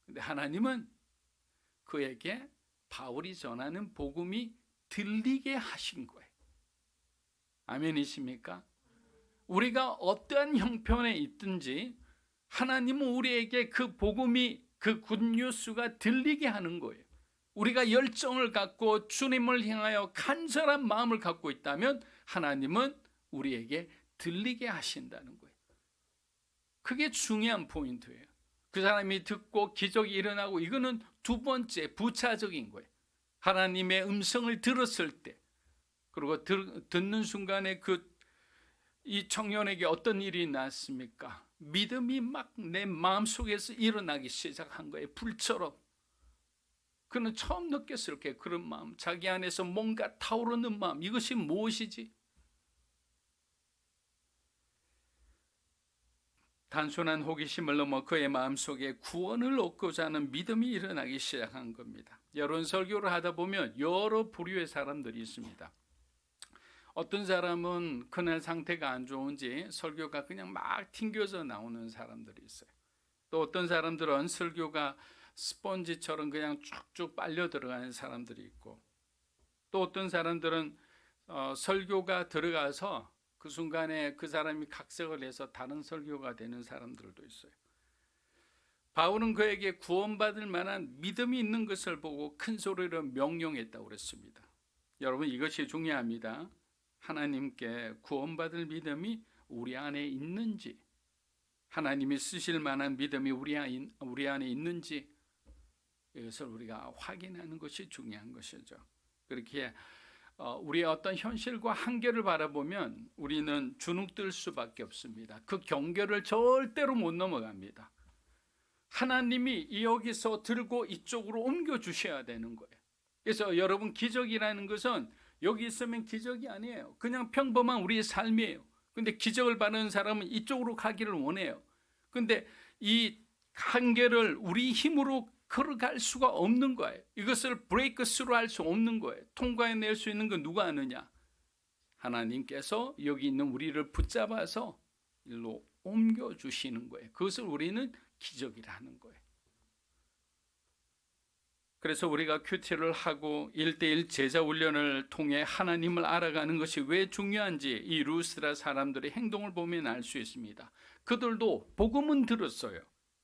근데 하나님은 그에게 바울이 전하는 복음이 들리게 하신 거예요. 아멘이십니까? 우리가 어떠한 형편에 있든지 하나님은 우리에게 그 복음이, 그 굿뉴스가 들리게 하는 거예요. 우리가 열정을 갖고 주님을 향하여 간절한 마음을 갖고 있다면 하나님은 우리에게 들리게 하신다는 거예요. 그게 중요한 포인트예요. 그 사람이 듣고 기적이 일어나고, 이거는 두 번째 부차적인 거예요. 하나님의 음성을 들었을 때, 그리고 듣는 순간에 이 청년에게 어떤 일이 났습니까? 믿음이 막 내 마음속에서 일어나기 시작한 거예요. 불처럼. 그는 처음 느꼈을 거예요. 그런 마음, 자기 안에서 뭔가 타오르는 마음, 이것이 무엇이지? 단순한 호기심을 넘어 그의 마음속에 구원을 얻고자 하는 믿음이 일어나기 시작한 겁니다. 여론 설교를 하다 보면 여러 부류의 사람들이 있습니다. 어떤 사람은 그날 상태가 안 좋은지 설교가 그냥 막 튕겨져 나오는 사람들이 있어요. 또 어떤 사람들은 설교가 스펀지처럼 그냥 쭉쭉 빨려 들어가는 사람들이 있고, 또 어떤 사람들은 설교가 들어가서 그 순간에 그 사람이 각색을 해서 다른 설교가 되는 사람들도 있어요. 바울은 그에게 구원받을 만한 믿음이 있는 것을 보고 큰 소리로 명령했다고 그랬습니다. 여러분 이것이 중요합니다. 하나님께 구원받을 믿음이 우리 안에 있는지, 하나님이 쓰실 만한 믿음이 우리 안에 있는지, 이것을 우리가 확인하는 것이 중요한 것이죠. 그렇게 우리의 어떤 현실과 한계를 바라보면 우리는 주눅들 수밖에 없습니다. 그 경계를 절대로 못 넘어갑니다. 하나님이 여기서 들고 이쪽으로 옮겨 주셔야 되는 거예요. 그래서 여러분, 기적이라는 것은 여기 있으면 기적이 아니에요. 그냥 평범한 우리의 삶이에요. 근데 기적을 받는 사람은 이쪽으로 가기를 원해요. 근데 이 한계를 우리 힘으로 걸어갈 수가 없는 거예요. 이것을 브레이크 스루 할 수 없는 거예요. 통과해낼 수 있는 건 누가 아느냐? 하나님께서 여기 있는 우리를 붙잡아서 일로 옮겨주시는 거예요. 그것을 우리는 기적이라 하는 거예요. 그래서 우리가 큐티를 하고 1:1 제자 훈련을 통해 하나님을 알아가는 것이 왜 중요한지 이 루스드라 사람들의 행동을 보면 알 수 있습니다. 그들도 복음은 들었어요.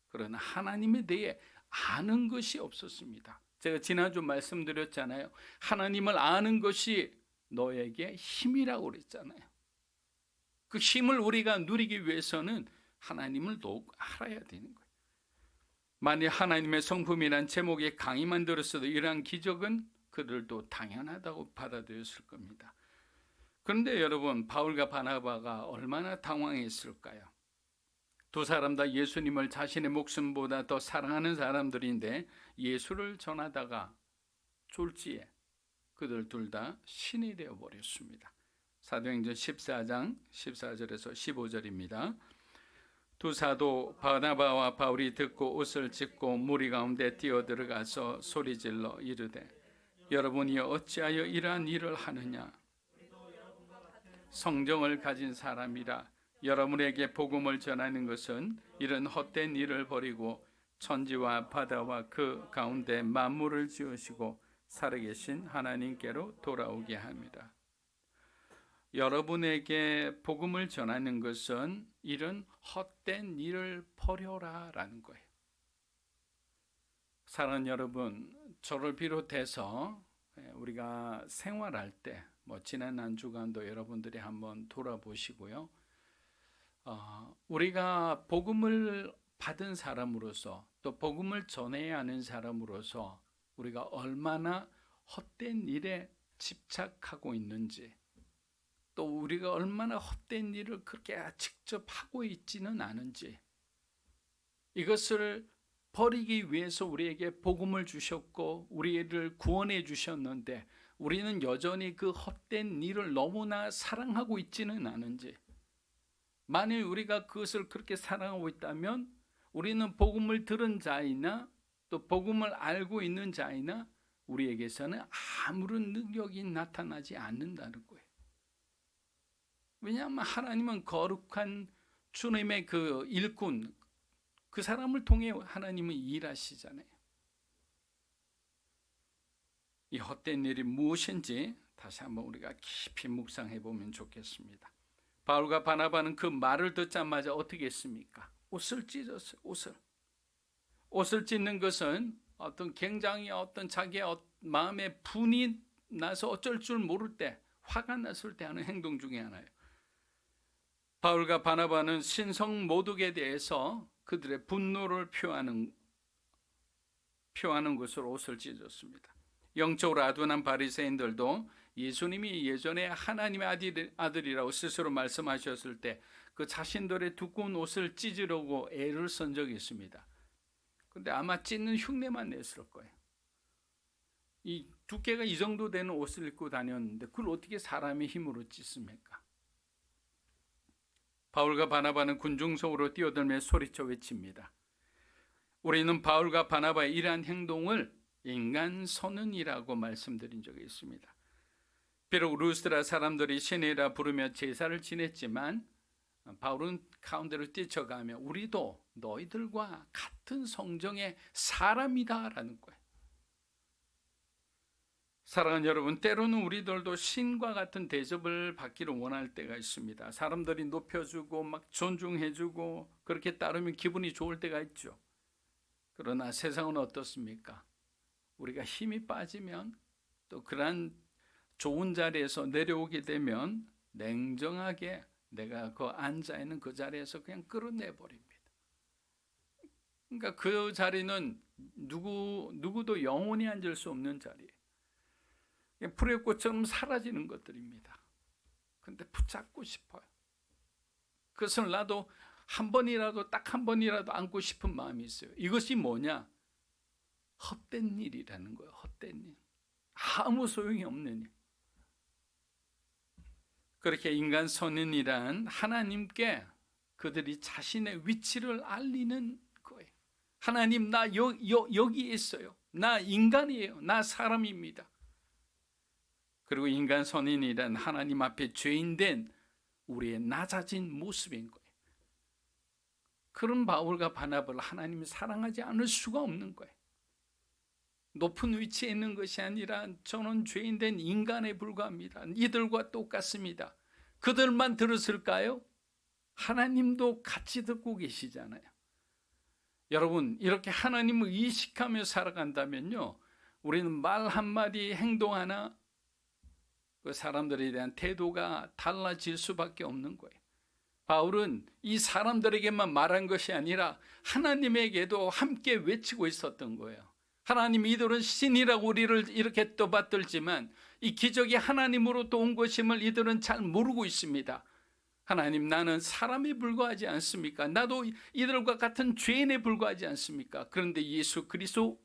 그러나 하나님에 대해 아는 것이 없었습니다. 제가 지난주 말씀드렸잖아요. 하나님을 아는 것이 너에게 힘이라고 그랬잖아요. 그 힘을 우리가 누리기 위해서는 하나님을 더욱 알아야 되는 거예요. 만일 하나님의 성품이란 제목의 강의만 들었어도 이러한 기적은 그들도 당연하다고 받아들였을 겁니다. 그런데 여러분, 바울과 바나바가 얼마나 당황했을까요? 두 사람 다 예수님을 자신의 목숨보다 더 사랑하는 사람들인데 예수를 전하다가 졸지에 그들 둘 다 신이 되어버렸습니다. 사도행전 14장 14절에서 15절입니다. 두 사도 바나바와 바울이 듣고 옷을 찢고 무리 가운데 뛰어들어가서 소리질러 이르되 여러분이 어찌하여 이러한 일을 하느냐? 성령을 가진 사람이라 여러분에게 복음을 전하는 것은 이런 헛된 일을 버리고 천지와 바다와 그 가운데 만물을 지으시고 살아계신 하나님께로 돌아오게 합니다. 여러분에게 복음을 전하는 것은 이런 헛된 일을 버려라 라는 거예요. 사랑하는 여러분, 저를 비롯해서 우리가 생활할 때 지난 한 주간도 여러분들이 한번 돌아보시고요. 우리가 복음을 받은 사람으로서 또 복음을 전해야 하는 사람으로서 우리가 얼마나 헛된 일에 집착하고 있는지, 또 우리가 얼마나 헛된 일을 그렇게 직접 하고 있지는 않은지, 이것을 버리기 위해서 우리에게 복음을 주셨고 우리를 구원해 주셨는데 우리는 여전히 그 헛된 일을 너무나 사랑하고 있지는 않은지, 만일 우리가 그것을 그렇게 사랑하고 있다면 우리는 복음을 들은 자이나 또 복음을 알고 있는 자이나 우리에게서는 아무런 능력이 나타나지 않는다는 거예요. 왜냐하면 하나님은 거룩한 주님의 그 일꾼, 그 사람을 통해 하나님은 일하시잖아요. 이 헛된 일이 무엇인지 다시 한번 우리가 깊이 묵상해 보면 좋겠습니다. 바울과 바나바는 그 말을 듣자마자 어떻게 했습니까? 옷을 찢었어요. 옷을 찢는 것은 굉장히 자기의 마음에 분이 나서 어쩔 줄 모를 때, 화가 났을 때 하는 행동 중에 하나예요. 바울과 바나바는 신성 모독에 대해서 그들의 분노를 표하는 것으로 옷을 찢었습니다. 영적으로 아둔한 바리새인들도 예수님이 예전에 하나님의 아들이라고 스스로 말씀하셨을 때 그 자신들의 두꺼운 옷을 찢으려고 애를 쓴 적이 있습니다. 근데 아마 찢는 흉내만 냈을 거예요. 이 두께가 이 정도 되는 옷을 입고 다녔는데 그걸 어떻게 사람의 힘으로 찢습니까? 바울과 바나바는 군중 속으로 뛰어들며 소리쳐 외칩니다. 우리는 바울과 바나바의 이러한 행동을 인간 선언이라고 말씀드린 적이 있습니다. 비록 루스드라 사람들이 신이라 부르며 제사를 지냈지만 바울은 가운데로 뛰쳐가며 우리도 너희들과 같은 성정의 사람이다라는 거예요. 사랑하는 여러분, 때로는 우리들도 신과 같은 대접을 받기를 원할 때가 있습니다. 사람들이 높여주고 막 존중해주고 그렇게 따르면 기분이 좋을 때가 있죠. 그러나 세상은 어떻습니까? 우리가 힘이 빠지면 또 그러한 좋은 자리에서 내려오게 되면 냉정하게 내가 앉아있는 그 자리에서 그냥 끌어내버립니다. 그러니까 그 자리는 누구도 영원히 앉을 수 없는 자리예요. 풀의 꽃처럼 사라지는 것들입니다. 근데 붙잡고 싶어요. 그것을 나도 딱 한 번이라도 안고 싶은 마음이 있어요. 이것이 뭐냐? 헛된 일이라는 거예요. 헛된 일. 아무 소용이 없는 일. 그렇게 인간 선인이란 하나님께 그들이 자신의 위치를 알리는 거예요. 하나님, 나 여기 있어요. 나 인간이에요. 나 사람입니다. 그리고 인간 선인이란 하나님 앞에 죄인된 우리의 낮아진 모습인 거예요. 그런 바울과 바나바를 하나님이 사랑하지 않을 수가 없는 거예요. 높은 위치에 있는 것이 아니라 저는 죄인된 인간에 불과합니다. 이들과 똑같습니다. 그들만 들었을까요? 하나님도 같이 듣고 계시잖아요. 여러분, 이렇게 하나님을 의식하며 살아간다면요, 우리는 말 한마디, 행동 하나, 그 사람들에 대한 태도가 달라질 수밖에 없는 거예요. 바울은 이 사람들에게만 말한 것이 아니라 하나님에게도 함께 외치고 있었던 거예요. 하나님, 이들은 신이라고 우리를 이렇게 떠받들지만 이 기적이 하나님으로부터 온 것임을 이들은 잘 모르고 있습니다. 하나님, 나는 사람에 불과하지 않습니까? 나도 이들과 같은 죄인에 불과하지 않습니까? 그런데 예수 그리스도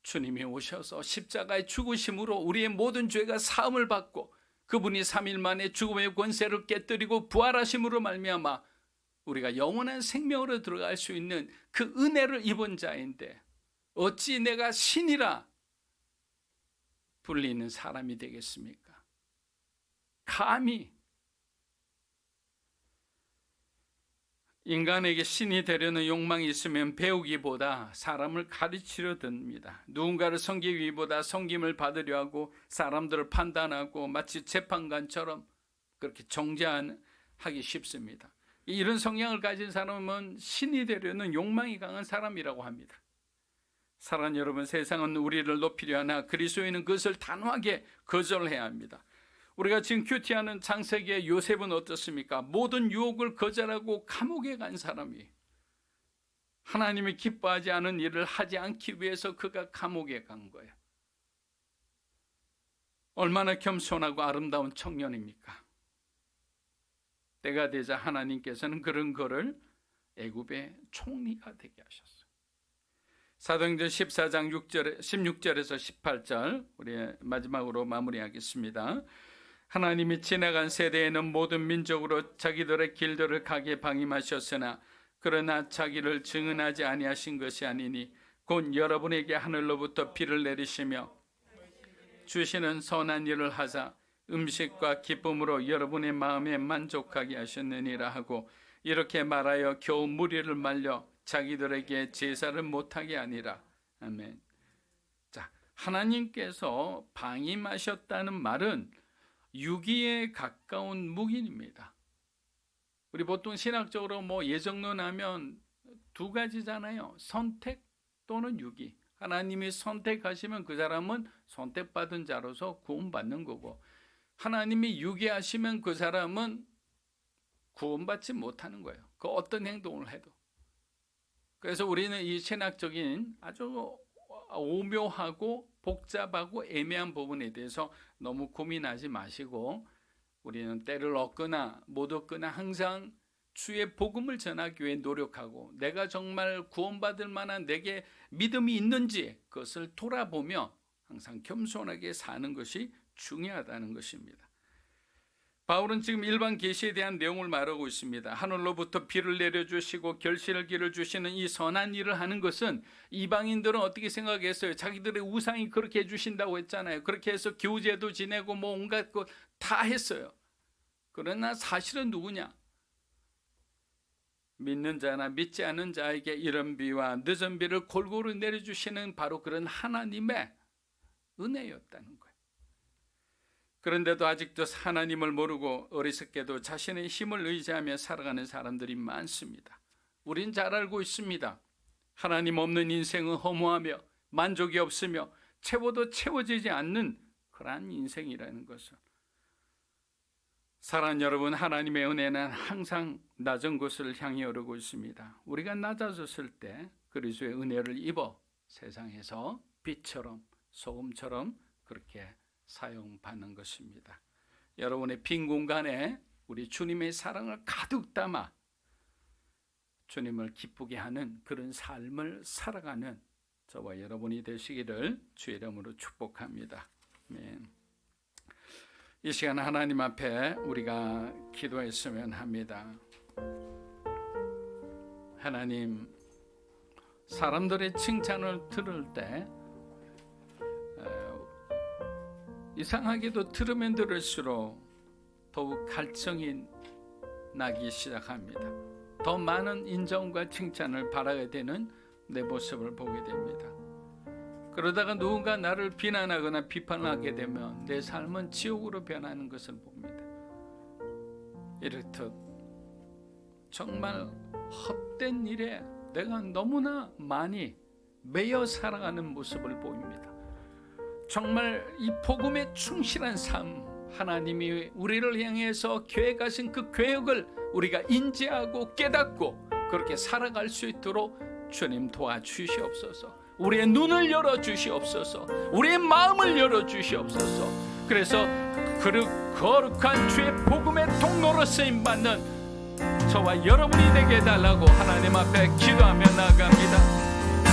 주님이 오셔서 십자가의 죽으심으로 우리의 모든 죄가 사함을 받고 그분이 3일 만에 죽음의 권세를 깨뜨리고 부활하심으로 말미암아 우리가 영원한 생명으로 들어갈 수 있는 그 은혜를 입은 자인데 어찌 내가 신이라 불리는 사람이 되겠습니까? 감히 인간에게 신이 되려는 욕망이 있으면 배우기보다 사람을 가르치려 듭니다. 누군가를 섬기기보다 섬김을 받으려 하고 사람들을 판단하고 마치 재판관처럼 그렇게 정죄하기 쉽습니다. 이런 성향을 가진 사람은 신이 되려는 욕망이 강한 사람이라고 합니다. 사랑하는 여러분, 세상은 우리를 높이려 하나 그리스도인은 그것을 단호하게 거절해야 합니다. 우리가 지금 큐티하는 창세기의 요셉은 어떻습니까? 모든 유혹을 거절하고 감옥에 간 사람이, 하나님이 기뻐하지 않은 일을 하지 않기 위해서 그가 감옥에 간 거예요. 얼마나 겸손하고 아름다운 청년입니까? 때가 되자 하나님께서는 그런 거를 애굽의 총리가 되게 하셨어요. 사도행전 14장 16절에서 18절 우리 마지막으로 마무리하겠습니다. 하나님이 지나간 세대에는 모든 민족으로 자기들의 길들을 가게 방임하셨으나 그러나 자기를 증언하지 아니하신 것이 아니니 곧 여러분에게 하늘로부터 비를 내리시며 주시는 선한 일을 하사 음식과 기쁨으로 여러분의 마음에 만족하게 하셨느니라 하고, 이렇게 말하여 겨우 무리를 말려 자기들에게 제사를 못하게 하니라. 아멘. 자, 하나님께서 방임하셨다는 말은 유기에 가까운 묵인입니다. 우리 보통 신학적으로 예정론하면 두 가지잖아요. 선택 또는 유기. 하나님이 선택하시면 그 사람은 선택받은 자로서 구원받는 거고, 하나님이 유기하시면 그 사람은 구원받지 못하는 거예요. 그 어떤 행동을 해도. 그래서 우리는 이 신학적인 아주 오묘하고 복잡하고 애매한 부분에 대해서 너무 고민하지 마시고, 우리는 때를 얻거나 못 얻거나 항상 주의 복음을 전하기 위해 노력하고, 내가 정말 구원받을 만한 내게 믿음이 있는지 그것을 돌아보며 항상 겸손하게 사는 것이 중요하다는 것입니다. 바울은 지금 일반 계시에 대한 내용을 말하고 있습니다. 하늘로부터 비를 내려주시고 결실기를 주시는 이 선한 일을 하는 것은, 이방인들은 어떻게 생각했어요? 자기들의 우상이 그렇게 해주신다고 했잖아요. 그렇게 해서 교제도 지내고 온갖 것 다 했어요. 그러나 사실은 누구냐? 믿는 자나 믿지 않는 자에게 이른 비와 늦은 비를 골고루 내려주시는 바로 그런 하나님의 은혜였다는 거예요. 그런데도 아직도 하나님을 모르고 어리석게도 자신의 힘을 의지하며 살아가는 사람들이 많습니다. 우린 잘 알고 있습니다. 하나님 없는 인생은 허무하며 만족이 없으며 채워도 채워지지 않는 그러한 인생이라는 것을. 사랑하는 여러분, 하나님의 은혜는 항상 낮은 곳을 향해 오르고 있습니다. 우리가 낮아졌을 때 그리스도의 은혜를 입어 세상에서 빛처럼 소금처럼 그렇게 사용받는 것입니다. 여러분의 빈 공간에 우리 주님의 사랑을 가득 담아 주님을 기쁘게 하는 그런 삶을 살아가는 저와 여러분이 되시기를 주의 이름으로 축복합니다. 아멘. 이 시간 하나님 앞에 우리가 기도했으면 합니다. 하나님, 사람들의 칭찬을 들을 때 이상하게도 들으면 들을수록 더욱 갈증이 나기 시작합니다. 더 많은 인정과 칭찬을 바라게 되는 내 모습을 보게 됩니다. 그러다가 누군가 나를 비난하거나 비판하게 되면 내 삶은 지옥으로 변하는 것을 봅니다. 이렇듯 정말 헛된 일에 내가 너무나 많이 매여 살아가는 모습을 보입니다. 정말 이 복음에 충실한 삶, 하나님이 우리를 향해서 계획하신 그 계획을 우리가 인지하고 깨닫고 그렇게 살아갈 수 있도록 주님 도와주시옵소서. 우리의 눈을 열어주시옵소서. 우리의 마음을 열어주시옵소서. 그래서 그 거룩한 주의 복음의 통로로 쓰임받는 저와 여러분이 되게 해달라고 하나님 앞에 기도하며 나아갑니다.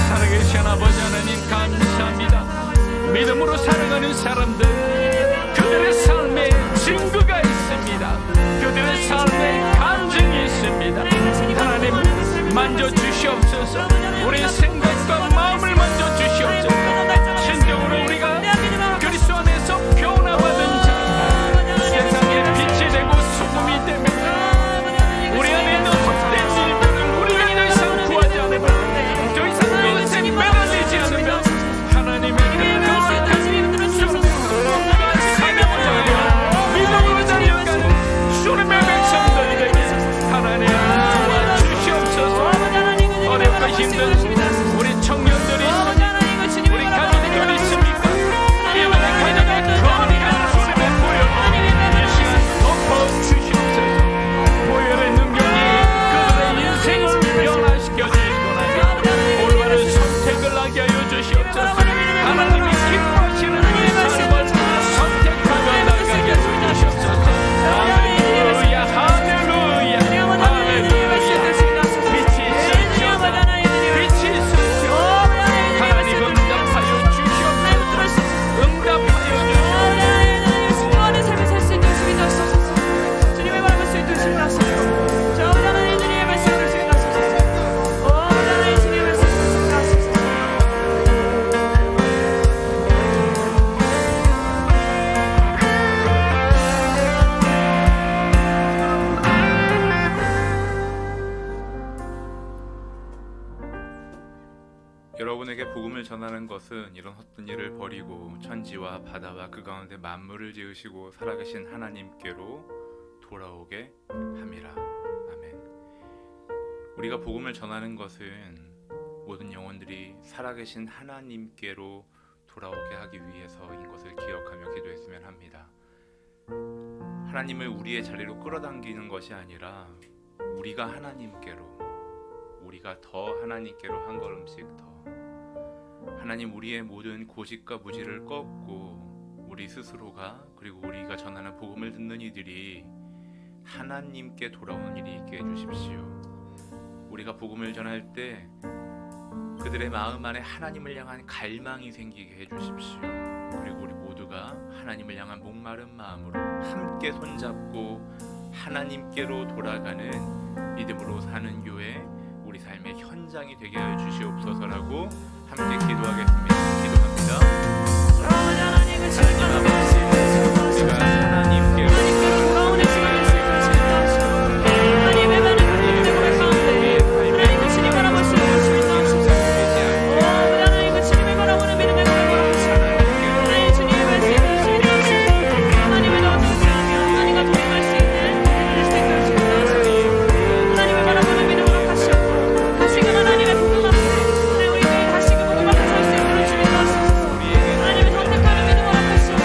살아계신 아버지 하나님 감사합니다. 믿음으로 살아가는 사람들, 그들의 삶에 증거가 있습니다. 그들의 삶에 간증이 있습니다. 하나님 만져주시옵소서. 우리의 생각과 마음을 만져주시옵소서. 진정으로 우리가 그리스도 안에서 변화받은 자, 세상에 빛이 되고 소금이 되며 우리 안에 있는 헛된 일들을 우리가 더 이상 구하지 않으며 더 이상 그것에 매달리지 않으며 하나님의 거룩한 사명을 달려 믿음으로 달려가는 주님의 백성들이 되게 하나님 도와주시옵소서. 어렵고 힘든 우리 청 나가게 하여 주시옵소서. 하나님이 기뻐하시는 그 삶을 선택하며 나가게 하여 주시옵소서. 할렐루야 할렐루야 할렐루야. 빛이 있으시옵소서. 빛이 있으시옵소서. 하나님 응답하여 주시옵소서. 응답하여 주시옵소서. 구원의 삶을 살 수 있는 주님 되옵소서. 주님의 바람을 수 있는 주님 되옵소서. 저 하나님 주님의 말씀을 주님 되옵소서. 오 하나님 주님의 말씀을 주님 되옵소서. 여러분에게 복음을 전하는 것은 이런 헛된 일을 버리고 천지와 바다와 그 가운데 만물을 지으시고 살아계신 하나님께로 돌아오게 함이라. 아멘. 우리가 복음을 전하는 것은 모든 영혼들이 살아계신 하나님께로 돌아오게 하기 위해서인 것을 기억하며 기도했으면 합니다. 하나님을 우리의 자리로 끌어당기는 것이 아니라 우리가 하나님께로, 우리가 더 하나님께로 한 걸음씩 더 하나님, 우리의 모든 고집과 무지를 꺾고 우리 스스로가, 그리고 우리가 전하는 복음을 듣는 이들이 하나님께 돌아오는 일이 있게 해주십시오. 우리가 복음을 전할 때 그들의 마음 안에 하나님을 향한 갈망이 생기게 해주십시오. 그리고 우리 모두가 하나님을 향한 목마른 마음으로 함께 손잡고 하나님께로 돌아가는 믿음으로 사는 교회, 우리 삶의 현장이 되게 하여 주시옵소서라고 함께 기도하겠습니다. 기도합니다. 하나님을 주님 앞에 우리가 하나님께로 돌아오는 시간을 주시옵소서. 하나님의 많은 분들의 가운데 하나님의 주님 바라볼 수 있는 주님 되옵소서. 오 하나님의 주님을 바라보는 믿음의 고백을 하시옵소서. 하나님 주님의 말씀을 주님 되옵소서. 하나님을 더 존경하며 하나님과 동행할 수 있는 그리스도의 교회 주님 되옵소서. 하나님을 바라보는 믿음으로 가시옵고 다시금 하나님의 복음 앞에 하나님 우리 교회 다시금 복음 앞에 설 수 있는 주님 되옵소서. 하나님을 선택하는 믿음으로 가시옵고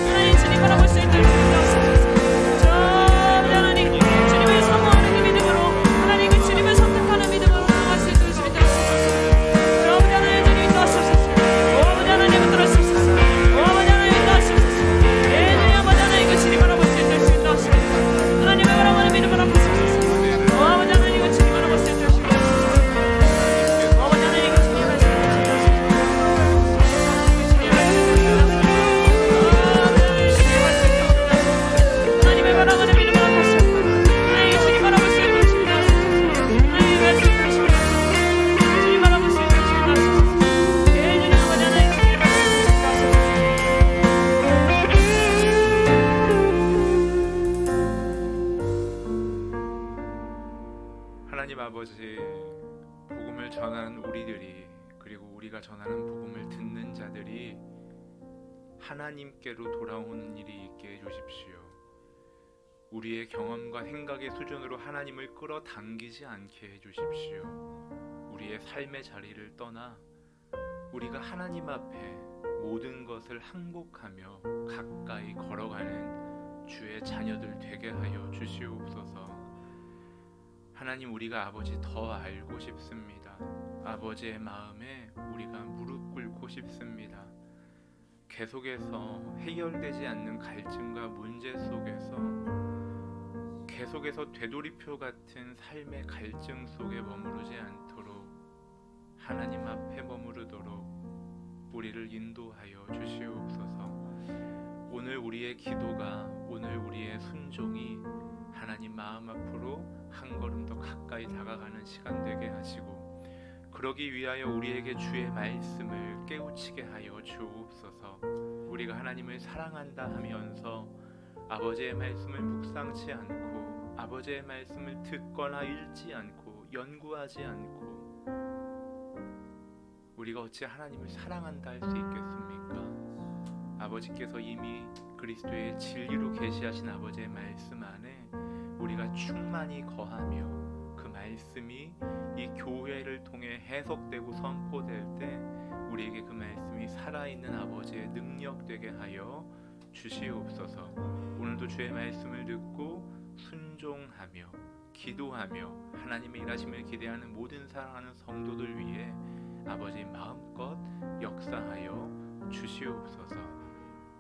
하나님 주님 바라볼 수 있는 주님 되옵소서. 저 하나님 주님을 사모하는 그 믿음으로 하나님 그 주님을 선택하는 믿음으로 나아갈 수 있는 주님 되옵소서. 저 하나님 주님 도와주옵소서. 오 하나님 도와주옵소서. 오 하나님 도와주옵소서. 예 주님 하나님 그 주님 바라볼 수 있는 주님 되옵소서. 하나님을 바라보는 믿음으로 가시옵소서. 오 하나님 그 주님 바라볼 수 있는 주님 되옵소서. 오 하나님 그 주님 말씀 하나님을 바라보는 믿음으로 가시옵고 하나님 주님 바라볼 수 있는 주님 되옵소서. 하나님 말씀하시옵소서. 주님 바라볼 수 있는 주님 되옵소서. 예 주님 하나님 주님 말씀 주님 하나님 아버지, 복음을 전하는 우리들이, 그리고 우리가 전하는 복음을 듣는 자들이 하나님께로 돌아오는 일이 있게 해주십시오. 우리의 경험과 생각의 수준으로 하나님을 끌어당기지 않게 해주십시오. 우리의 삶의 자리를 떠나 우리가 하나님 앞에 모든 것을 항복하며 가까이 걸어가는 주의 자녀들 되게 하여 주시옵소서. 하나님, 우리가 아버지 더 알고 싶습니다. 아버지의 마음에 우리가 무릎 꿇고 싶습니다. 계속해서 해결되지 않는 갈증과 문제 속에서 계속해서 되돌이표 같은 삶의 갈증 속에 머무르지 않도록 하나님 앞에 머무르도록 우리를 인도하여 주시옵소서. 오늘 우리의 기도가, 오늘 우리의 순종이 하나님 마음 앞으로 한 걸음 더 가까이 다가가는 시간 되게 하시고, 그러기 위하여 우리에게 주의 말씀을 깨우치게 하여 주옵소서. 우리가 하나님을 사랑한다 하면서 아버지의 말씀을 묵상치 않고, 아버지의 말씀을 듣거나 읽지 않고, 연구하지 않고, 우리가 어찌 하나님을 사랑한다 할 수 있겠습니까? 아버지께서 이미 그리스도의 진리로 계시하신 아버지의 말씀 안에 우리가 충만히 거하며 그 말씀이 이 교회를 통해 해석되고 선포될 때 우리에게 그 말씀이 살아있는 아버지의 능력 되게 하여 주시옵소서. 오늘도 주의 말씀을 듣고 순종하며 기도하며 하나님의 일하심을 기대하는 모든 사랑하는 성도들 위해 아버지 마음껏 역사하여 주시옵소서.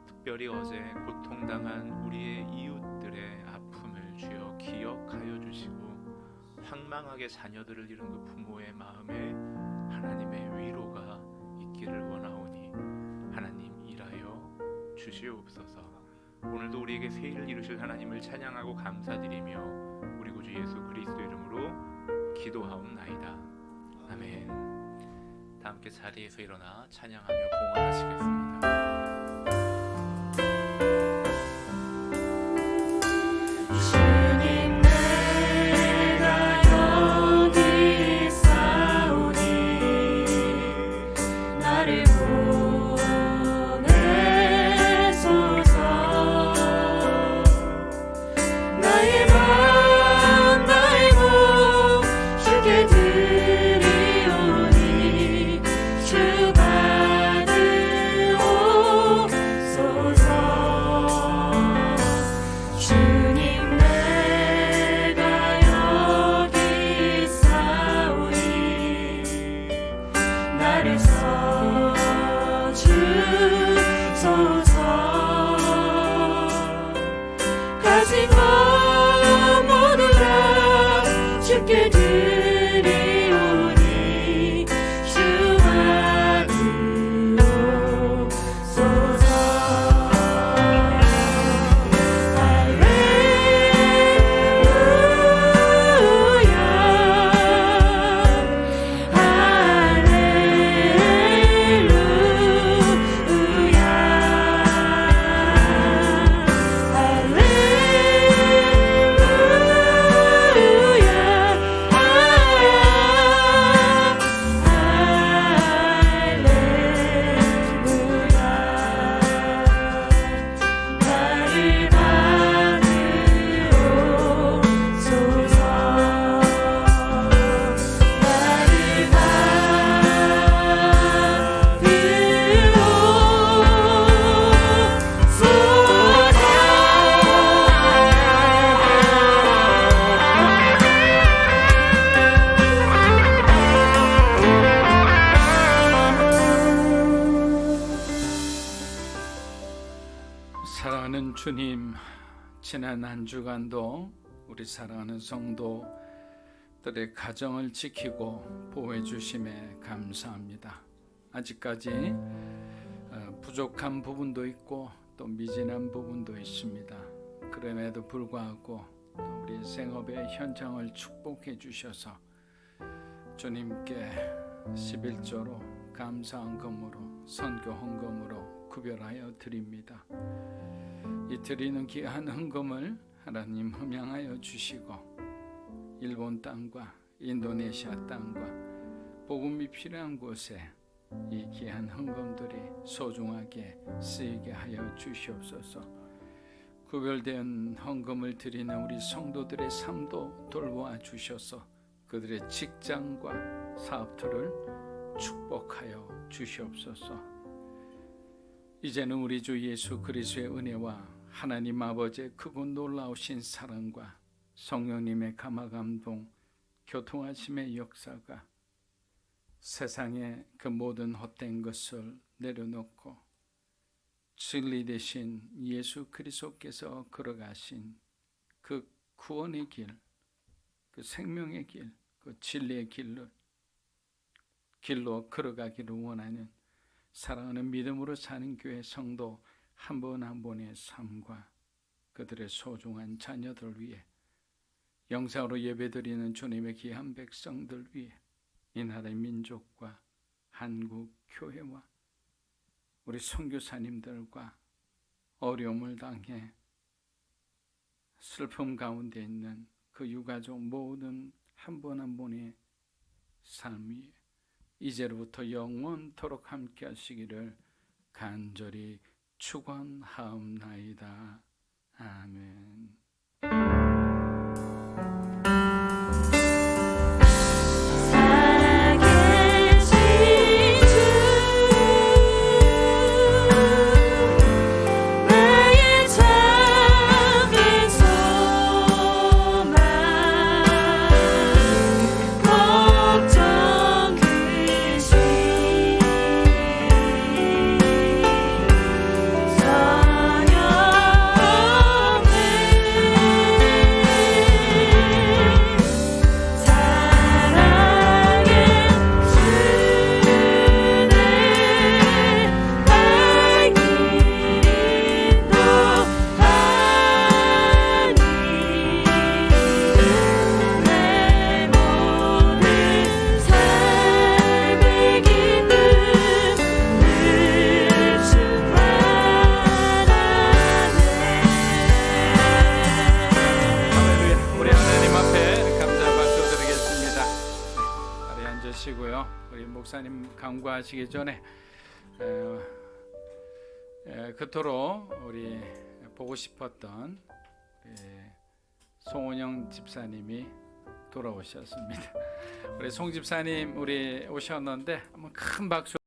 특별히 어제 고통당한 우리의 이웃들의 아픔을 주여 기억하여 주시고 황망하게 자녀들을 잃은 그 부모의 마음에 하나님의 위로가 있기를 원하오니 하나님 일하여 주시옵소서. 오늘도 우리에게 새 일을 이루실 하나님을 찬양하고 감사드리며 우리 구주 예수 그리스도 이름으로 기도하옵나이다. 아멘. 다 함께 자리에서 일어나 찬양하며 봉헌하시겠습니다. 주님 내가 여기 있사오니 나를 보내소서. 나의 맘 나의 몸 주께 드리오니 주 받으옵소서. 주님 내가 여기 있사오니 나를 써주소서. 가진 것 모두 다 주께 드리오니 주 받으옵소서. 사랑하는 주님, 지난 한 주간도 우리 사랑하는 성도들의 가정을 지키고 보호해 주심에 감사합니다. 아직까지 부족한 부분도 있고 또 미진한 부분도 있습니다. 그럼에도 불구하고 또 우리 생업의 현장을 축복해 주셔서 주님께 11조로 감사헌금으로 선교 헌금으로 구별하여 드립니다. 이 드리는 귀한 헌금을 하나님 흠양하여 주시고 일본 땅과 인도네시아 땅과 복음이 필요한 곳에 이 귀한 헌금들이 소중하게 쓰이게 하여 주시옵소서. 구별된 헌금을 드리는 우리 성도들의 삶도 돌보아 주셔서 그들의 직장과 사업들을 축복하여 주시옵소서. 이제는 우리 주 예수 그리스도의 은혜와 하나님 아버지의 크고 놀라우신 사랑과 성령님의 감화감동 교통하심의 역사가 세상의 그 모든 헛된 것을 내려놓고 진리 되신 예수 그리스도께서 걸어가신 그 구원의 길, 그 생명의 길, 그 진리의 길로 걸어가기를 원하는 사랑하는 믿음으로 사는 교회 성도 한 분 한 분의 삶과 그들의 소중한 자녀들 위해 영상으로 예배드리는 주님의 귀한 백성들 위해 이 나라의 민족과 한국 교회와 우리 선교사님들과 어려움을 당해 슬픔 가운데 있는 그 유가족 모든 한 분 한 분의 삶 위에 이제로부터 영원토록 함께 하시기를 간절히 축원하옵나이다. 아멘. 살아계신 주 나의 참된 소망 걱정 그시 목사님 강구하시기 전에 그토록 우리 보고 싶었던 송은영 집사님이 돌아오셨습니다. 우리 송 집사님 우리 오셨는데 한번 큰 박수.